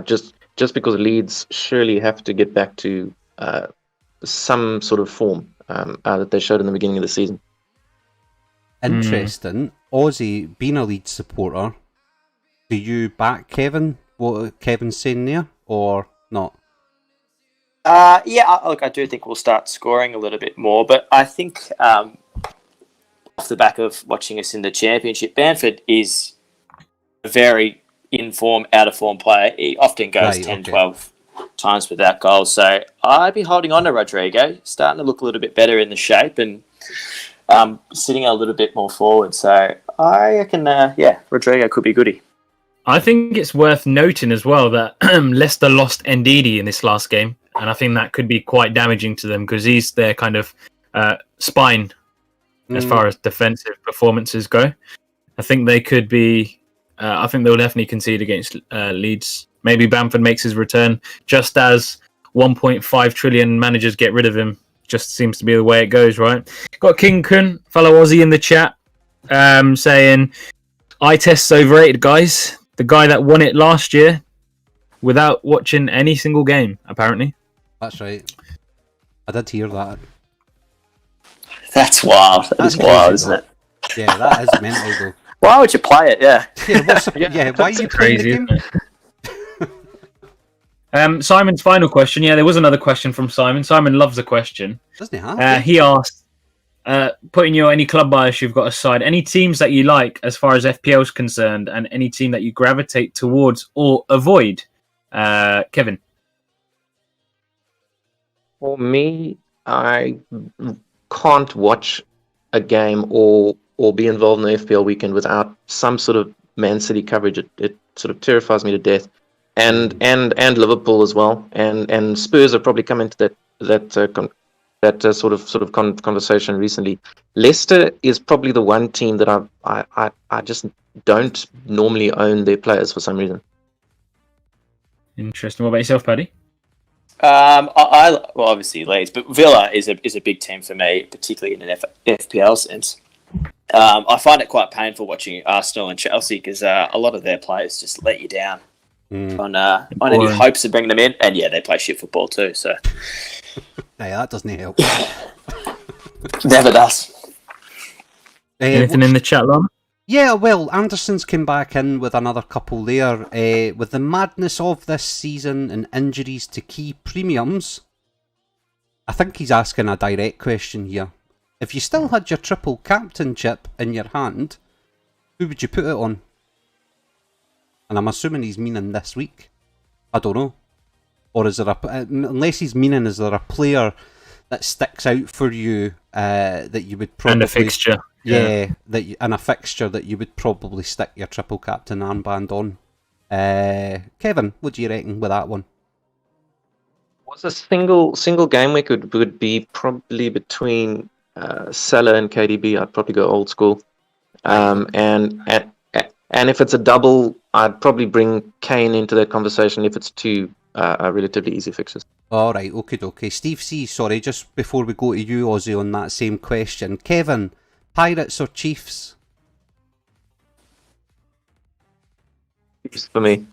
just because Leeds surely have to get back to Interesting. Aussie, being a Leeds supporter, do you back Kevin? What Kevin's saying there, or not? Look, I do think we'll start scoring a little bit more, but I think off the back of watching us in the Championship, Bamford is a very in-form, out-of-form player. He often goes 12 times without goals, so I'd be holding on to Rodrigo, starting to look a little bit better in the shape and sitting a little bit more forward. So I reckon, Rodrigo could be goody. I think it's worth noting as well that Leicester lost Ndidi in this last game, and I think that could be quite damaging to them because he's their kind of spine as far as defensive performances go. I think they could be. I think they'll definitely concede against Leeds. Maybe Bamford makes his return, just as 1.5 trillion managers get rid of him. Just seems to be the way it goes, right? Got King Kun, fellow Aussie in the chat, saying, "Eye test's overrated, guys. The guy that won it last year without watching any single game, apparently." That's right. I did hear that. That's wild. That's wild, isn't it? Yeah, that is mental though. Why would you play it? Yeah. Why are you playing the game? Simon's final question. Yeah, there was another question from Simon. Simon loves a question. Doesn't he have? He asked, putting your any club bias you've got aside, any teams that you like as far as FPL is concerned, and any team that you gravitate towards or avoid. Kevin. For me, I can't watch a game or be involved in the FPL weekend without some sort of Man City coverage. It sort of terrifies me to death, and Liverpool as well, and Spurs have probably come into that sort of conversation recently. Leicester is probably the one team that I just don't normally own their players for some reason. Interesting. What about yourself, Paddy? Obviously Leeds, but Villa is a big team for me, particularly in an FPL sense. I find it quite painful watching Arsenal and Chelsea because a lot of their players just let you down on any hopes of bringing them in, and they play shit football too. So hey, that doesn't help. Never does. Anything in the chat, Lon? Yeah, well, Anderson's came back in with another couple there. With the madness of this season and injuries to key premiums, I think he's asking a direct question here. If you still had your triple captain chip in your hand, who would you put it on? And I'm assuming he's meaning this week. I don't know. Or is there unless he's meaning, is there a player that sticks out for you that you would probably... And a fixture. Yeah, and a fixture that you would probably stick your triple captain armband on. Kevin, what do you reckon with that one? Was a single game week would be probably between Salah and KDB. I'd probably go old school. And if it's a double, I'd probably bring Kane into that conversation if it's two relatively easy fixtures. All right, okay. Steve C, sorry, just before we go to you, Ozzy, on that same question. Kevin, Pirates or Chiefs? Chiefs for me.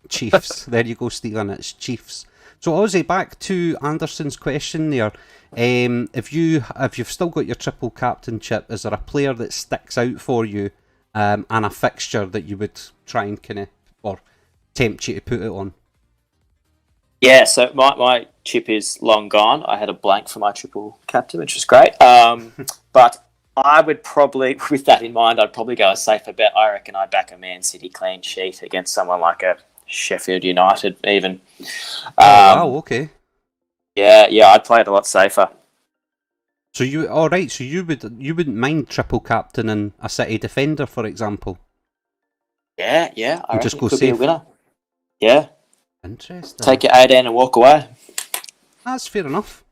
Chiefs. There you go, Stephen. It's Chiefs. So, Ozzy, back to Anderson's question there. If you've still got your triple captain chip, is there a player that sticks out for you and a fixture that you would try and or tempt you to put it on? Yeah, so my chip is long gone. I had a blank for my triple captain, which was great. But I would probably, with that in mind, I'd probably go a safer bet. I reckon I'd back a Man City clean sheet against someone like a Sheffield United, even. Wow, okay. Yeah, I'd play it a lot safer. So you wouldn't mind triple captain and a City defender, for example? Yeah. I reckon just go it could safe. be a winner. Yeah. Interesting. Take your 18 and walk away. That's fair enough.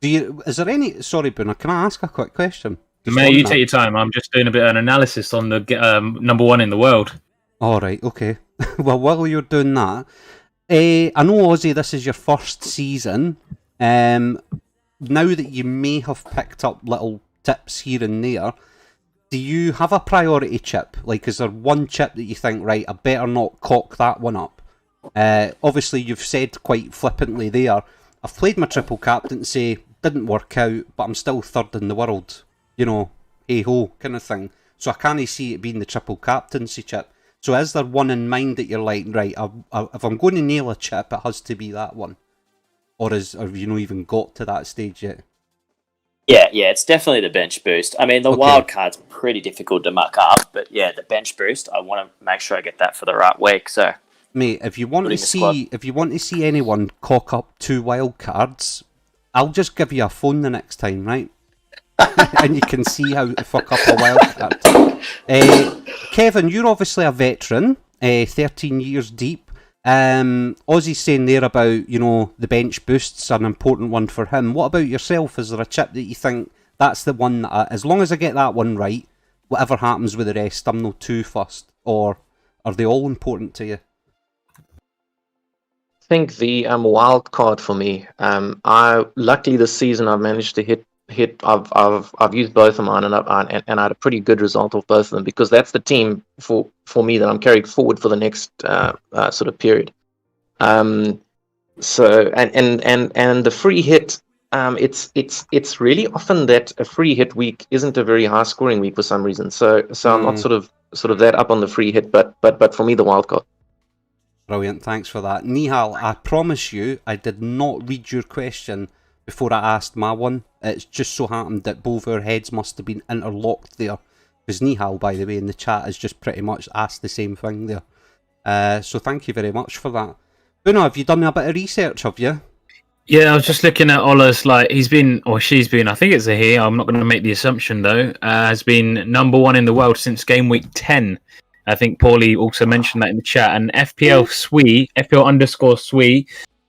Is there any... Sorry, Bruno, can I ask a quick question? Mate, you take your time. I'm just doing a bit of an analysis on the number one in the world. All right, okay. Well, while you're doing that, I know, Ozzy, this is your first season. Now that you may have picked up little tips here and there, do you have a priority chip? Like, is there one chip that you think, right, I better not cock that one up? Obviously, you've said quite flippantly there, I've played my triple captaincy, didn't work out, but I'm still third in the world. You know, hey-ho, kind of thing. So I can't see it being the triple captaincy chip. So is there one in mind that you're like, right, if I'm going to nail a chip, it has to be that one? Or have you not even got to that stage yet? Yeah, it's definitely the bench boost. I mean, the Okay. wild card's pretty difficult to muck up, but yeah, the bench boost, I want to make sure I get that for the right week. So, mate, if you want to see anyone cock up 2 wild cards, I'll just give you a phone the next time, right? And you can see how to fuck up a wild card. Kevin, you're obviously a veteran, 13 years deep. Ozzy's saying there about, the bench boosts are an important one for him. What about yourself? Is there a chip that you think that's the one that, as long as I get that one right, whatever happens with the rest, I'm not too fussed? Or are they all important to you? I think the wild card for me. I luckily this season I've managed to hit. I've used both of mine and I had a pretty good result of both of them, because that's the team for me that I'm carrying forward for the next sort of period. So and the free hit. It's really often that a free hit week isn't a very high scoring week for some reason. So I'm not sort of that up on the free hit, but for me the wild card. Brilliant, thanks for that. Nihal, I promise you I did not read your question before I asked my one. It's just so happened that both our heads must have been interlocked there. Because Nihal, by the way, in the chat has just pretty much asked the same thing there. So thank you very much for that. Una, have you done a bit of research, have you? Yeah, I was just looking at Ola's, he's been, or she's been, I think it's a he, I'm not going to make the assumption though, has been number 1 in the world since game week 10. I think Paulie also mentioned that in the chat. And FPL _Swee,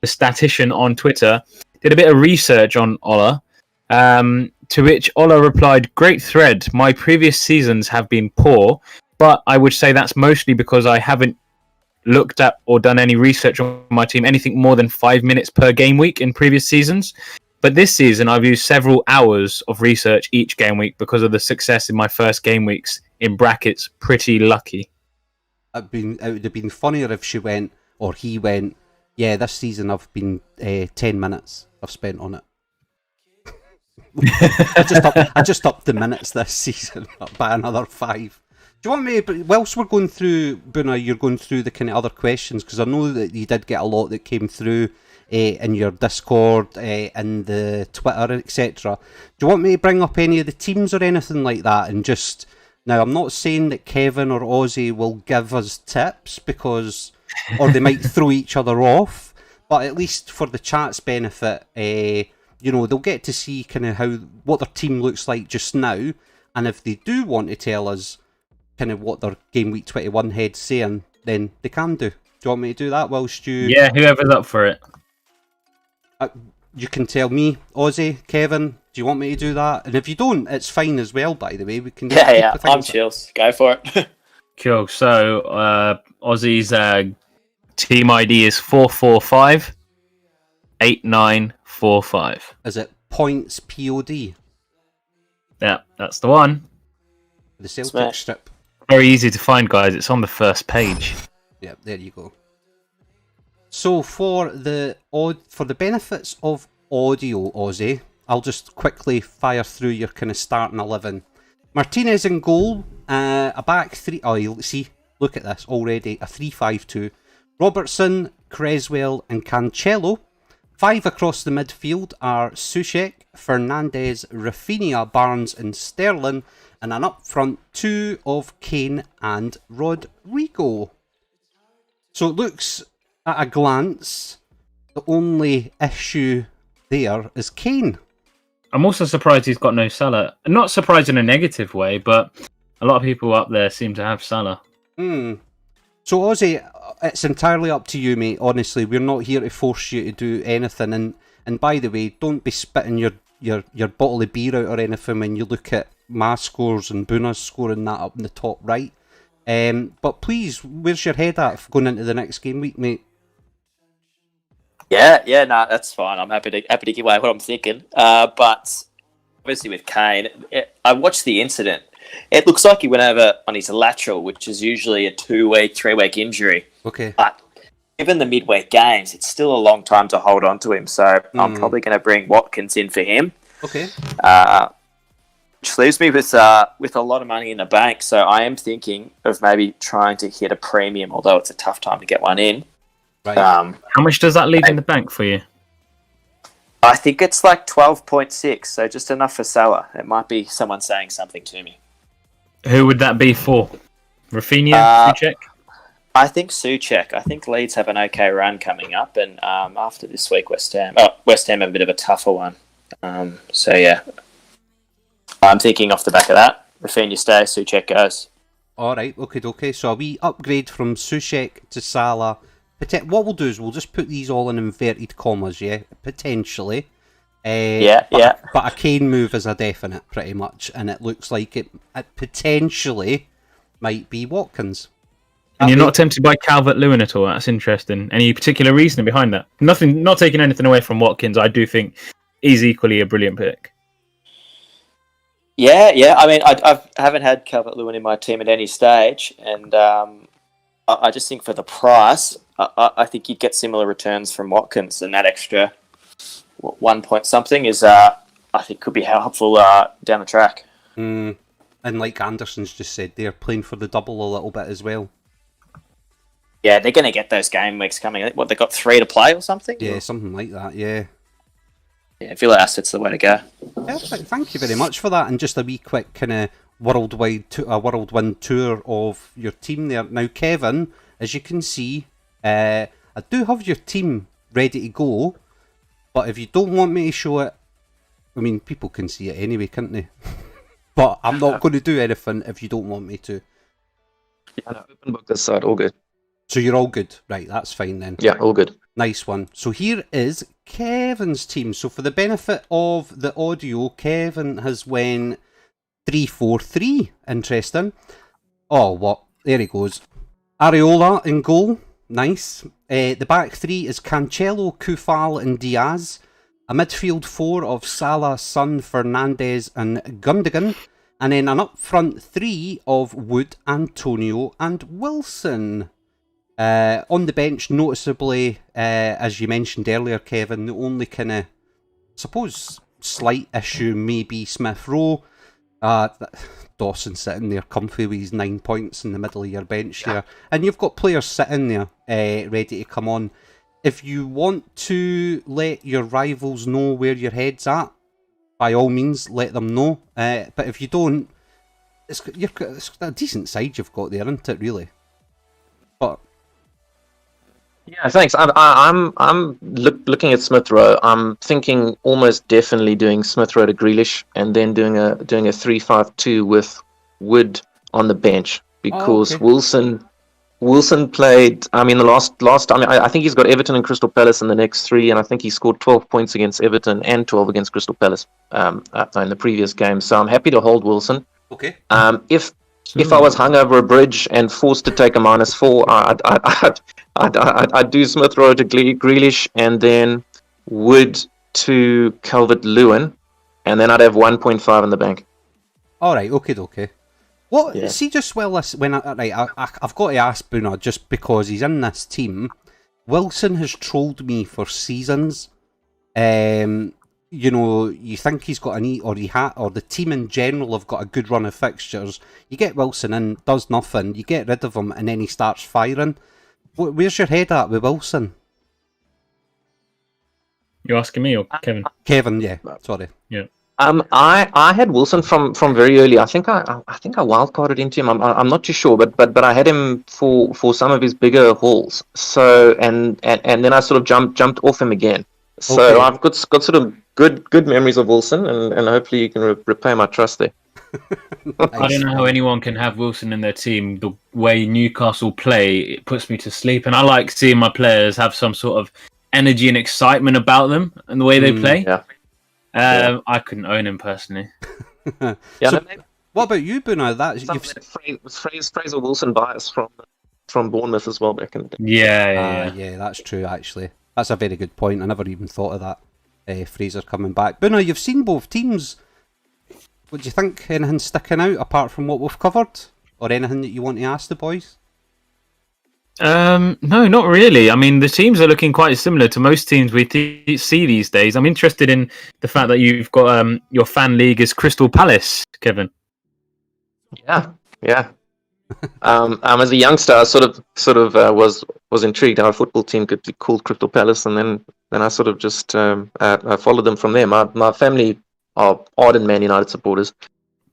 the statistician on Twitter, did a bit of research on Ola, to which Ola replied, "Great thread. My previous seasons have been poor, but I would say that's mostly because I haven't looked at or done any research on my team anything more than 5 minutes per game week in previous seasons. But this season, I've used several hours of research each game week because of the success in my first game weeks. In brackets, pretty lucky." It would have been funnier if she went, or he went, "Yeah, this season I've been 10 minutes I've spent on it." I just upped the minutes this season by another 5. Do you want me, whilst we're going through, Buna, you're going through the kind of other questions, because I know that you did get a lot that came through in your Discord, in the Twitter, etc. Do you want me to bring up any of the teams or anything like that? And just, now I'm not saying that Kevin or Ozzy will give us tips, because, or they might throw each other off, but at least for the chat's benefit, they'll get to see kind of what their team looks like just now, and if they do want to tell us kind of what their game week 21 head's saying, then they can do. Do you want me to do that whilst you... Yeah, whoever's up for it. You can tell me, Ozzy, Kevin, do you want me to do that? And if you don't, it's fine as well, by the way. We can I'm chills. Go for it. Cool. So Ozzy's team ID is 445 8945. Is it points POD? Yeah, that's the one. The Celtic strip. Very easy to find, guys. It's on the first page. Yeah, there you go. So for the benefits of audio, Ozzy, I'll just quickly fire through your kind of starting 11. Martinez in goal, a back 3. Oh, you see, look at this already. A 3-5-2. Robertson, Creswell, and Cancelo. 5 across the midfield are Suchek, Fernandes, Rafinha, Barnes, and Sterling, and an up front 2 of Kane and Rodrigo. So it looks, at a glance, the only issue there is Kane. I'm also surprised he's got no Salah. Not surprised in a negative way, but a lot of people up there seem to have Salah. So Ozzy, it's entirely up to you, mate. Honestly, we're not here to force you to do anything. And by the way, don't be spitting your bottle of beer out or anything when you look at my scores and Buna's scoring that up in the top right. But please, where's your head at going into the next game week, mate? Yeah, no, that's fine. I'm happy to give away what I'm thinking. But obviously with Kane, I watched the incident. It looks like he went over on his lateral, which is usually a 2-week, 3-week injury. Okay. But given the midweek games, it's still a long time to hold on to him. So I'm probably going to bring Watkins in for him. Okay. which leaves me with a lot of money in the bank. So I am thinking of maybe trying to hit a premium, although it's a tough time to get one in. Right. How much does that leave in the bank for you? I think it's like 12.6, so just enough for Salah. It might be someone saying something to me. Who would that be for? Rafinha, Suchek? I think Suchek. I think Leeds have an okay run coming up, and after this week, West Ham have a bit of a tougher one. So yeah, I'm thinking off the back of that, Rafinha stays, Suchek goes. All right, okay. So a wee upgrade from Suchek to Salah. What we'll do is we'll just put these all in inverted commas, yeah? Potentially. But a Kane move is a definite, pretty much, and it looks like it potentially might be Watkins. And you're not tempted by Calvert-Lewin at all? That's interesting. Any particular reason behind that? Nothing. Not taking anything away from Watkins. I do think he's equally a brilliant pick. Yeah. I mean, I haven't had Calvert-Lewin in my team at any stage, and I just think for the price, I think you'd get similar returns from Watkins, and that extra 1 point something is, I think, could be helpful down the track. And like Anderson's just said, they're playing for the double a little bit as well. Yeah, they're going to get those game weeks coming. What, they got 3 to play or something? Yeah, something like that, yeah. Yeah, Villa Asset's the way to go. Perfect, thank you very much for that. And just a wee quick kind of whirlwind tour of your team there. Now, Kevin, as you can see, I do have your team ready to go, but if you don't want me to show it, I mean, people can see it anyway, can't they? But I'm not going to do anything if you don't want me to. Yeah, no, open book this side, all good. So you're all good, right? That's fine then. Yeah, all good. Nice one. So here is Kevin's team. So for the benefit of the audio, Kevin has went 3-4-3. Interesting. Oh, what? There he goes. Areola in goal. Nice. The back three is Cancelo, Kufal and Diaz. A midfield four of Salah, Son, Fernandes and Gundogan. And then an up front three of Wood, Antonio and Wilson. On the bench, noticeably, as you mentioned earlier, Kevin, the only kind of, suppose, slight issue may be Smith Rowe. Dawson sitting there comfy with his 9 points in the middle of your bench there. And you've got players sitting there ready to come on. If you want to let your rivals know where your head's at, by all means, let them know. But if you don't, it's a decent side you've got there, isn't it, really? But yeah, thanks. I'm looking at Smith Rowe. I'm thinking almost definitely doing Smith Rowe to Grealish, and then doing a 3-5-2 with Wood on the bench, because Wilson played. I mean, the last. I mean, I think he's got Everton and Crystal Palace in the next 3, and I think he scored 12 points against Everton and 12 against Crystal Palace in the previous game. So I'm happy to hold Wilson. Okay. If I was hung over a bridge and forced to take a -4, I'd do Smith Rowe to Grealish, and then Wood to Calvert-Lewin, and then I'd have 1.5 in the bank. All right, okay. What? Yeah. See, just when I've got to ask Buna, just because he's in this team. Wilson has trolled me for seasons. You know, you think he's got or the team in general have got a good run of fixtures. You get Wilson in, does nothing, you get rid of him, and then he starts firing. Where's your head at with Wilson? You asking me or Kevin? Kevin, yeah. Sorry. Yeah. I had Wilson from very early. I think I wildcarded into him. I'm not too sure, but I had him for some of his bigger hauls. So and then I sort of jumped off him again. So Okay. I've got sort of good memories of Wilson, and hopefully you can repay my trust there. I don't know how anyone can have Wilson in their team. The way Newcastle play, it puts me to sleep. And I like seeing my players have some sort of energy and excitement about them and the way they play. Yeah. I couldn't own him personally. Yeah. So, what about you, Buna? Fraser Wilson bias from Bournemouth as well back in the day. Yeah. That's true, actually. That's a very good point. I never even thought of that. Fraser coming back. Buna, you've seen both teams. What do you think? Anything sticking out apart from what we've covered? Or anything that you want to ask the boys? No, not really. I mean, the teams are looking quite similar to most teams we see these days. I'm interested in the fact that you've got your fan league is Crystal Palace, Kevin. Yeah. As a youngster, I sort of was intrigued how a football team could be called Crystal Palace, and then I sort of just I followed them from there. My family are ardent Man United supporters,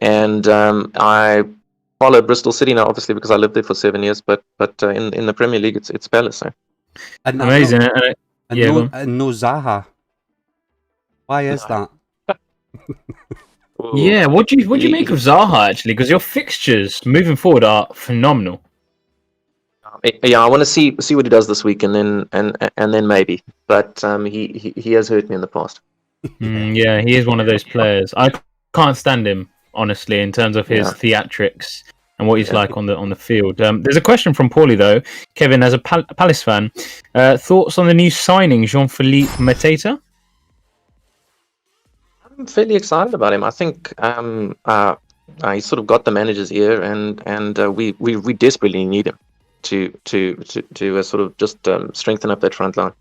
and I follow Bristol City now, obviously because I lived there for 7 years. But in the Premier League, it's Palace. So. And Amazing. no Zaha. Why is that? Yeah, what do you make of Zaha actually? Because your fixtures moving forward are phenomenal. Yeah, I want to see what he does this week, and then maybe. But he has hurt me in the past. Yeah, he is one of those players. I can't stand him honestly in terms of his theatrics and what he's like on the field. There's a question from Paulie though. Kevin, as a Palace fan, thoughts on the new signing Jean-Philippe Mateta? I'm fairly excited about him. I think he sort of got the manager's ear, and we desperately need him to sort of just strengthen up that front line.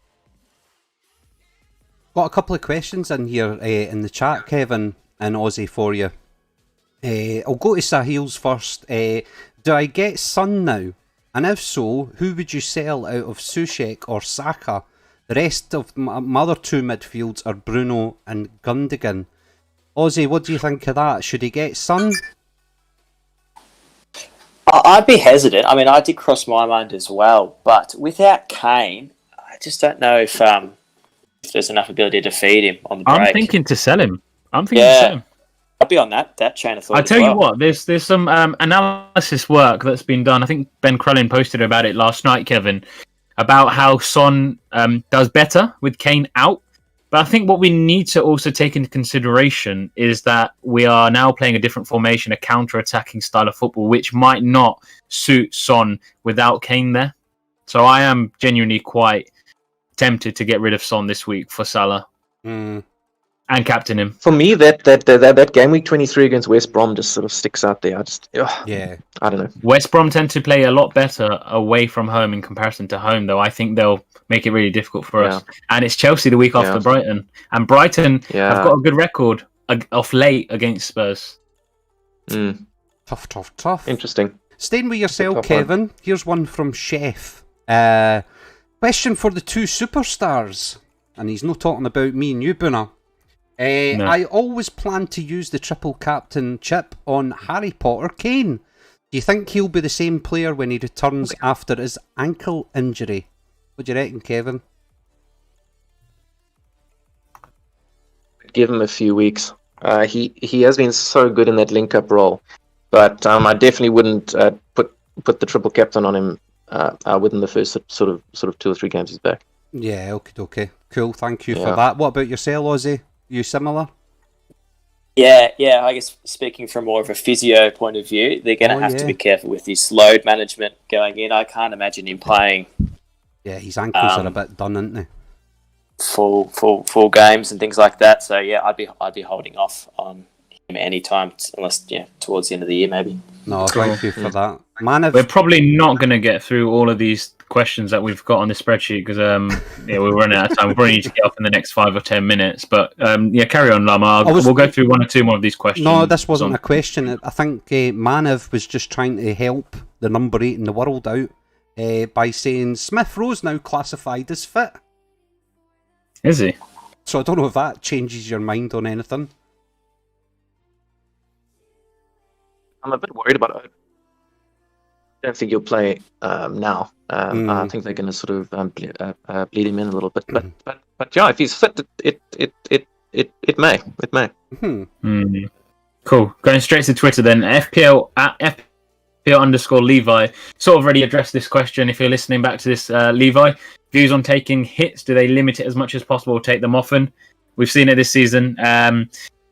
Got a couple of questions in here in the chat, Kevin and Aussie, for you. I'll go to Sahil's first. Do I get Son now? And if so, who would you sell out of Soucek or Saka? The rest of my other two midfields are Bruno and Gundogan. Aussie, what do you think of that? Should he get Son? I'd be hesitant. I mean, I did cross my mind as well, but without Kane, I just don't know if there's enough ability to feed him on the break. I'm thinking to sell him. To sell him. I'll be on that chain of thought. I tell you what, there's some analysis work that's been done. I think Ben Crellin posted about it last night, Kevin, about how Son does better with Kane out. But I think what we need to also take into consideration is that we are now playing a different formation, a counter-attacking style of football, which might not suit Son without Kane there. So I am genuinely quite tempted to get rid of Son this week for Salah and captain him. For me, that game week 23 against West Brom just sort of sticks out there. I don't know. West Brom tend to play a lot better away from home in comparison to home, though. I think they'll make it really difficult for us. And it's Chelsea the week after Brighton. And Brighton have got a good record off late against Spurs. Tough. Interesting. Staying with yourself, Kevin, here's one from Chef. Question for the two superstars. And he's not talking about me and you, Boona. No. I always plan to use the triple captain chip on Harry Potter Kane. Do you think he'll be the same player when he returns after his ankle injury? What do you reckon, Kevin? Give him a few weeks. He has been so good in that link-up role, but I definitely wouldn't put the triple captain on him within the first sort of 2 or 3 games he's back. Yeah, okay. Cool, thank you for that. What about yourself, Ozzy? You similar? Yeah. I guess speaking from more of a physio point of view, they're going to have to be careful with his load management going in. I can't imagine him playing. Yeah, his ankles are a bit done, aren't they? Full games and things like that. So yeah, I'd be holding off on him any time unless towards the end of the year maybe. No, thank you for that. We're probably not going to get through all of these questions that we've got on the spreadsheet because we're running out of time. We probably need to get off in the next 5 or 10 minutes. But carry on, Lama. We'll go through 1 or 2 more of these questions. No, this wasn't a question. I think Manav was just trying to help the number 8 in the world out by saying Smith Rowe's now classified as fit. Is he? So I don't know if that changes your mind on anything. I'm a bit worried about it. I don't think he'll play now. I think they're going to sort of bleed him in a little bit. But yeah, if he's fit, it may. Cool. Going straight to Twitter then. FPL at FPL_Levi sort of already addressed this question. If you're listening back to this, Levi, views on taking hits. Do they limit it as much as possible or take them often? We've seen it this season.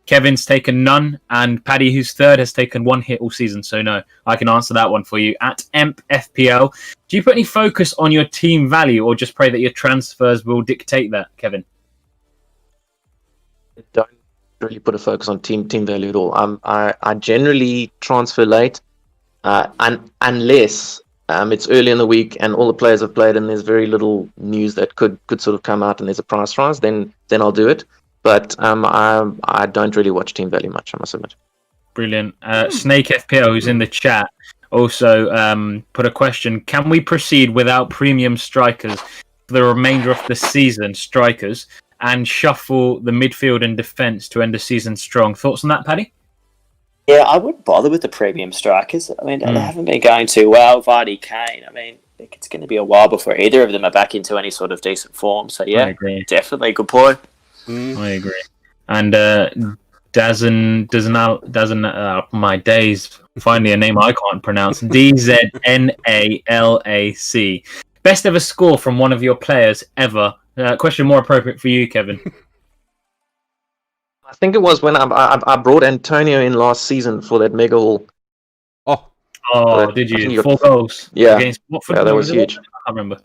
Kevin's taken none, and Paddy, who's third, has taken 1 hit all season. So no, I can answer that one for you. At EmpFPL, do you put any focus on your team value, or just pray that your transfers will dictate that, Kevin? I don't really put a focus on team value at all. I generally transfer late, unless it's early in the week and all the players have played and there's very little news that could sort of come out and there's a price rise, then I'll do it. But I don't really watch team value much, I must admit. Brilliant. Snake FPL, who's in the chat, also put a question: can we proceed without premium strikers for the remainder of the season, strikers, and shuffle the midfield and defence to end the season strong? Thoughts on that, Paddy? Yeah, I wouldn't bother with the premium strikers. I mean, they haven't been going too well. Vardy, Kane. I mean, it's going to be a while before either of them are back into any sort of decent form. So yeah, definitely good point. I agree. And Dazan, my days, finally a name I can't pronounce. DZNALAC. Best ever score from one of your players ever. Question more appropriate for you, Kevin. I think it was when I brought Antonio in last season for that mega haul. Oh, did you? 4 goals? Yeah. Against Watford? Yeah, that was huge. I can't remember.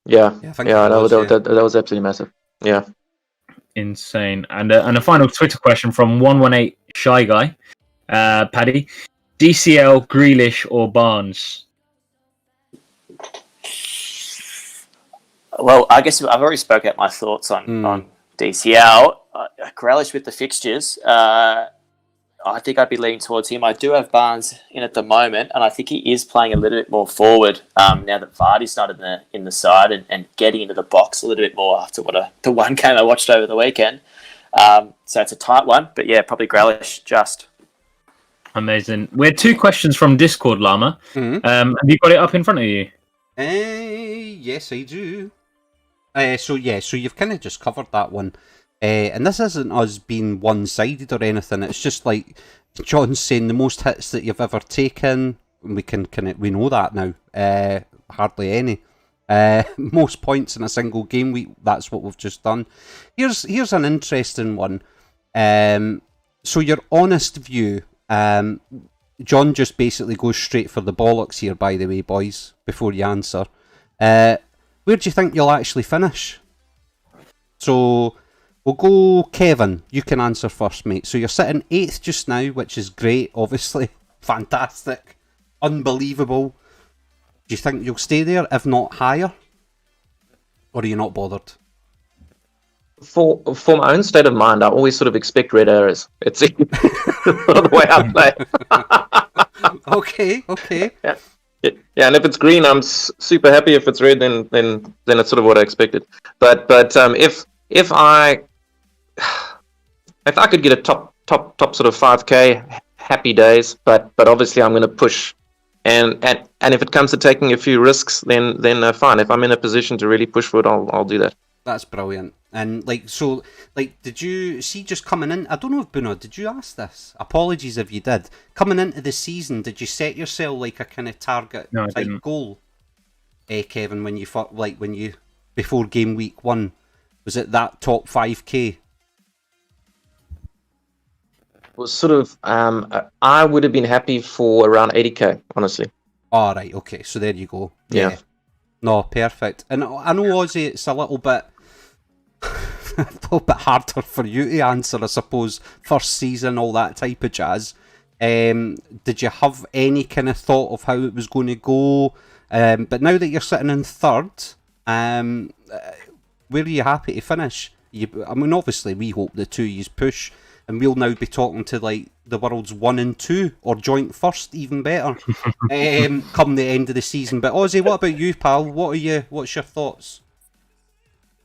Yeah, that was absolutely massive. Yeah. Insane. And a final Twitter question from 118 Shy Guy. Paddy, DCL, Grealish or Barnes? Well, I guess I've already spoke out my thoughts on DCL. Grealish with the fixtures. I think I'd be leaning towards him. I do have Barnes in at the moment, and I think he is playing a little bit more forward now that Vardy's not in the side and getting into the box a little bit more after the one game I watched over the weekend. So it's a tight one, but yeah, probably Grealish just. Amazing. We had 2 questions from Discord, Llama. Have you got it up in front of you? Yes, I do. So you've kind of just covered that one. And this isn't us being one-sided or anything. It's just like John's saying, the most hits that you've ever taken. We know that now. Hardly any. Most points in a single game week. That's what we've just done. Here's an interesting one. So your honest view. John just basically goes straight for the bollocks here. By the way, boys, before you answer, where do you think you'll actually finish? So. We'll go, Kevin. You can answer first, mate. So you're sitting 8th just now, which is great, obviously. Fantastic. Unbelievable. Do you think you'll stay there, if not higher? Or are you not bothered? For my own state of mind, I always sort of expect red arrows. It's the way I play. Okay. Yeah, and if it's green, I'm super happy. If it's red, then it's sort of what I expected. But if I could get a top sort of 5k, happy days. But obviously I'm going to push, and if it comes to taking a few risks, then fine. If I'm in a position to really push for it, I'll do that. That's brilliant. And did you see just coming in? I don't know if Bruno, did you ask this? Apologies if you did. Coming into the season, did you set yourself like a kind of target type goal, Kevin? When you thought before game week 1? Was it that top 5k? Was sort of I would have been happy for around 80k, honestly. All right, okay, so there you go. Yeah. No, perfect. And I know, Ozzy, it's a little bit harder for you to answer, I suppose. First season, all that type of jazz. Did you have any kind of thought of how it was going to go? But now that you're sitting in 3rd, where are you happy to finish? Obviously, we hope the 2 years push, and we'll now be talking to like the world's 1 and 2 or joint first, even better, come the end of the season. But Ozzy, what about you, pal? What's your thoughts?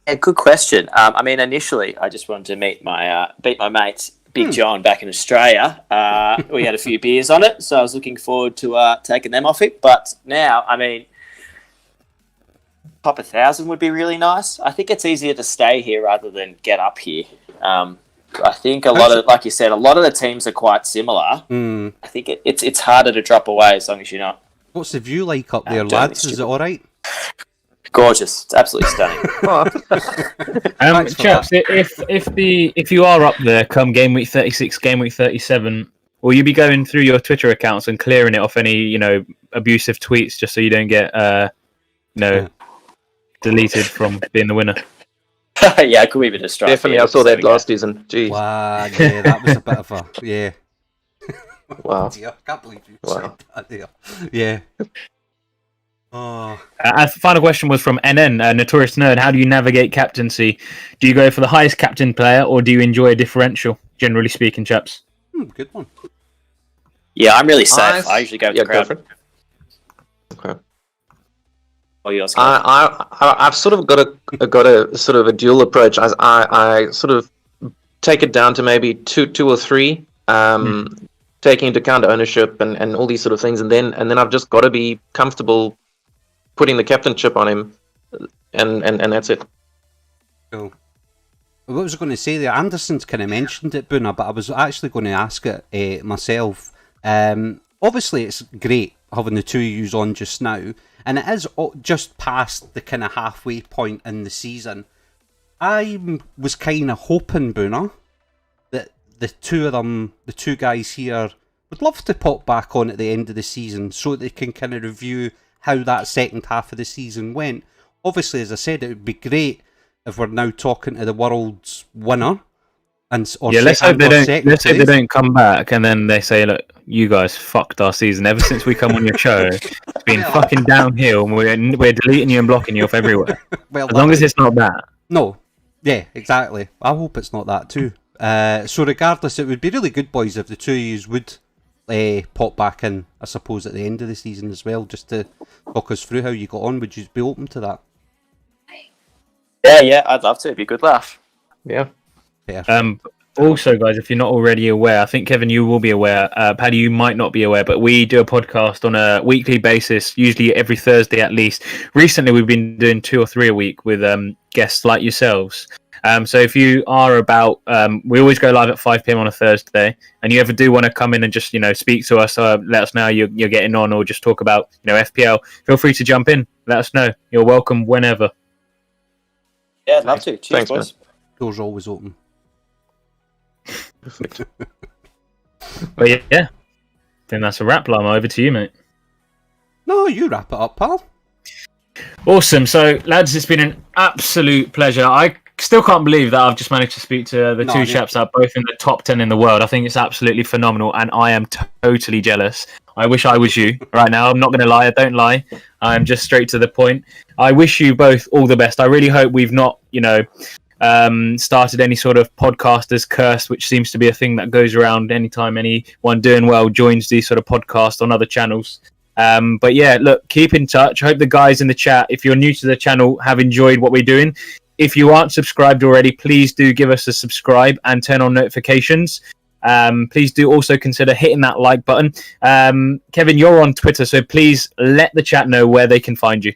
Yeah, good question. I mean, initially, I just wanted to beat my mate Big John back in Australia. We had a few beers on it, so I was looking forward to taking them off it. But now, I mean, top 1,000 would be really nice. I think it's easier to stay here rather than get up here. I think like you said, a lot of the teams are quite similar. I think it's harder to drop away as long as you're not. What's the view like up there, lads? Is it all right? Gorgeous. It's absolutely stunning. Chaps, if you are up there come game week 36, game week 37, will you be going through your Twitter accounts and clearing it off any abusive tweets just so you don't get deleted from being the winner? Yeah, it could be a bit of strife. Definitely, I saw that last season. Jeez. Wow, yeah, that was a bit of a yeah. Wow. Dear, I can't believe you said that there. Yeah. Oh, Final question was from NN, Notorious Nerd. How do you navigate captaincy? Do you go for the highest captain player, or do you enjoy a differential, generally speaking, chaps? good one. Yeah, I'm really safe. I usually go with the Go crowd. for it. Okay. Oh, yours. I've sort of got a sort of a dual approach. I sort of take it down to maybe two or three, taking into account ownership and all these sort of things, and then I've just got to be comfortable putting the captain chip on him, and that's it. Cool. What was I going to say there? Anderson's kind of mentioned it, Boona, but I was actually going to ask it myself. Obviously, it's great having the two of yous on just now, and it is just past the kind of halfway point in the season. I was kind of hoping, Boona, that the two of them, the two guys here, would love to pop back on at the end of the season so that they can kind of review how that second half of the season went. Obviously, as I said, it would be great if we're now talking to the world's winner. Let's hope they don't come back and then they say, look, you guys fucked our season. Ever since we come on your show, it's been fucking downhill, and we're deleting you and blocking you off everywhere. Well, as long as it's not that. No. Yeah, exactly. I hope it's not that too. So regardless, it would be really good, boys, if the two of yous would pop back in, I suppose, at the end of the season as well, just to talk us through how you got on. Would you be open to that? Yeah, I'd love to. It'd be a good laugh. Yeah. Also, guys, if you're not already aware, I think, Kevin, you will be aware. Paddy, you might not be aware, but we do a podcast on a weekly basis, usually every Thursday at least. Recently, we've been doing 2 or 3 a week with guests like yourselves. So if you are about, we always go live at 5 p.m. on a Thursday, and you ever do want to come in and just, speak to us, let us know how you're getting on, or just talk about, FPL, feel free to jump in. Let us know. You're welcome whenever. Yeah, I'd love to. Cheers, Thanks, boys. Doors are always open. Perfect. But yeah, I think that's a wrap, Lama. Over to you, mate. No, you wrap it up, pal. Awesome. So, lads, it's been an absolute pleasure. I still can't believe that I've just managed to speak to the two chaps that are both in the top 10 in the world. I think it's absolutely phenomenal, and I am totally jealous. I wish I was you right now. I'm not going to lie. I don't lie. I'm just straight to the point. I wish you both all the best. I really hope we've not, started any sort of podcaster's curse, which seems to be a thing that goes around anytime anyone doing well joins these sort of podcasts on other channels. But yeah, look, keep in touch. I hope the guys in the chat, if you're new to the channel, have enjoyed what we're doing. If you aren't subscribed already, please do give us a subscribe and turn on notifications. Please do also consider hitting that like button. Kevin, you're on Twitter, so please let the chat know where they can find you.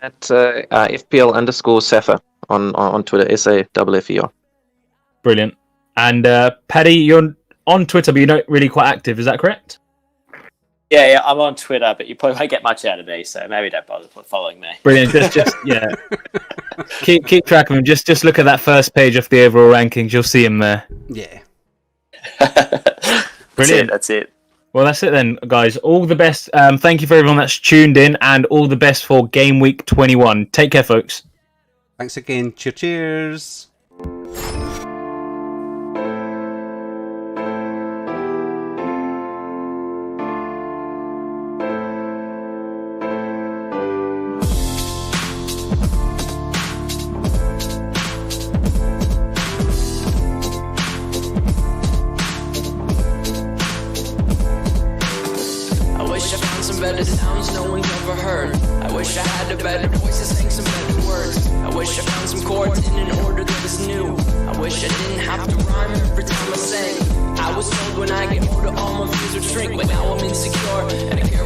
At FPL _Saffer on Twitter, SAFFER. Brilliant. And Paddy, you're on Twitter, but you're not really quite active. Is that correct? Yeah, I'm on Twitter, but you probably won't get much out of me, so maybe don't bother following me. Brilliant. Just yeah. Keep track of him. Just look at that first page of the overall rankings. You'll see him there. Yeah. Brilliant. That's it. Well, that's it then, guys. All the best. Thank you for everyone that's tuned in, and all the best for Game Week 21. Take care, folks. Thanks again. Cheers. Better sounds no one's ever heard. I wish I had a better voice to sing some better words. I wish I found some chords in an order that was new. I wish I didn't have to rhyme every time I sang. I was told when I get older all my views would shrink, but now I'm insecure and I care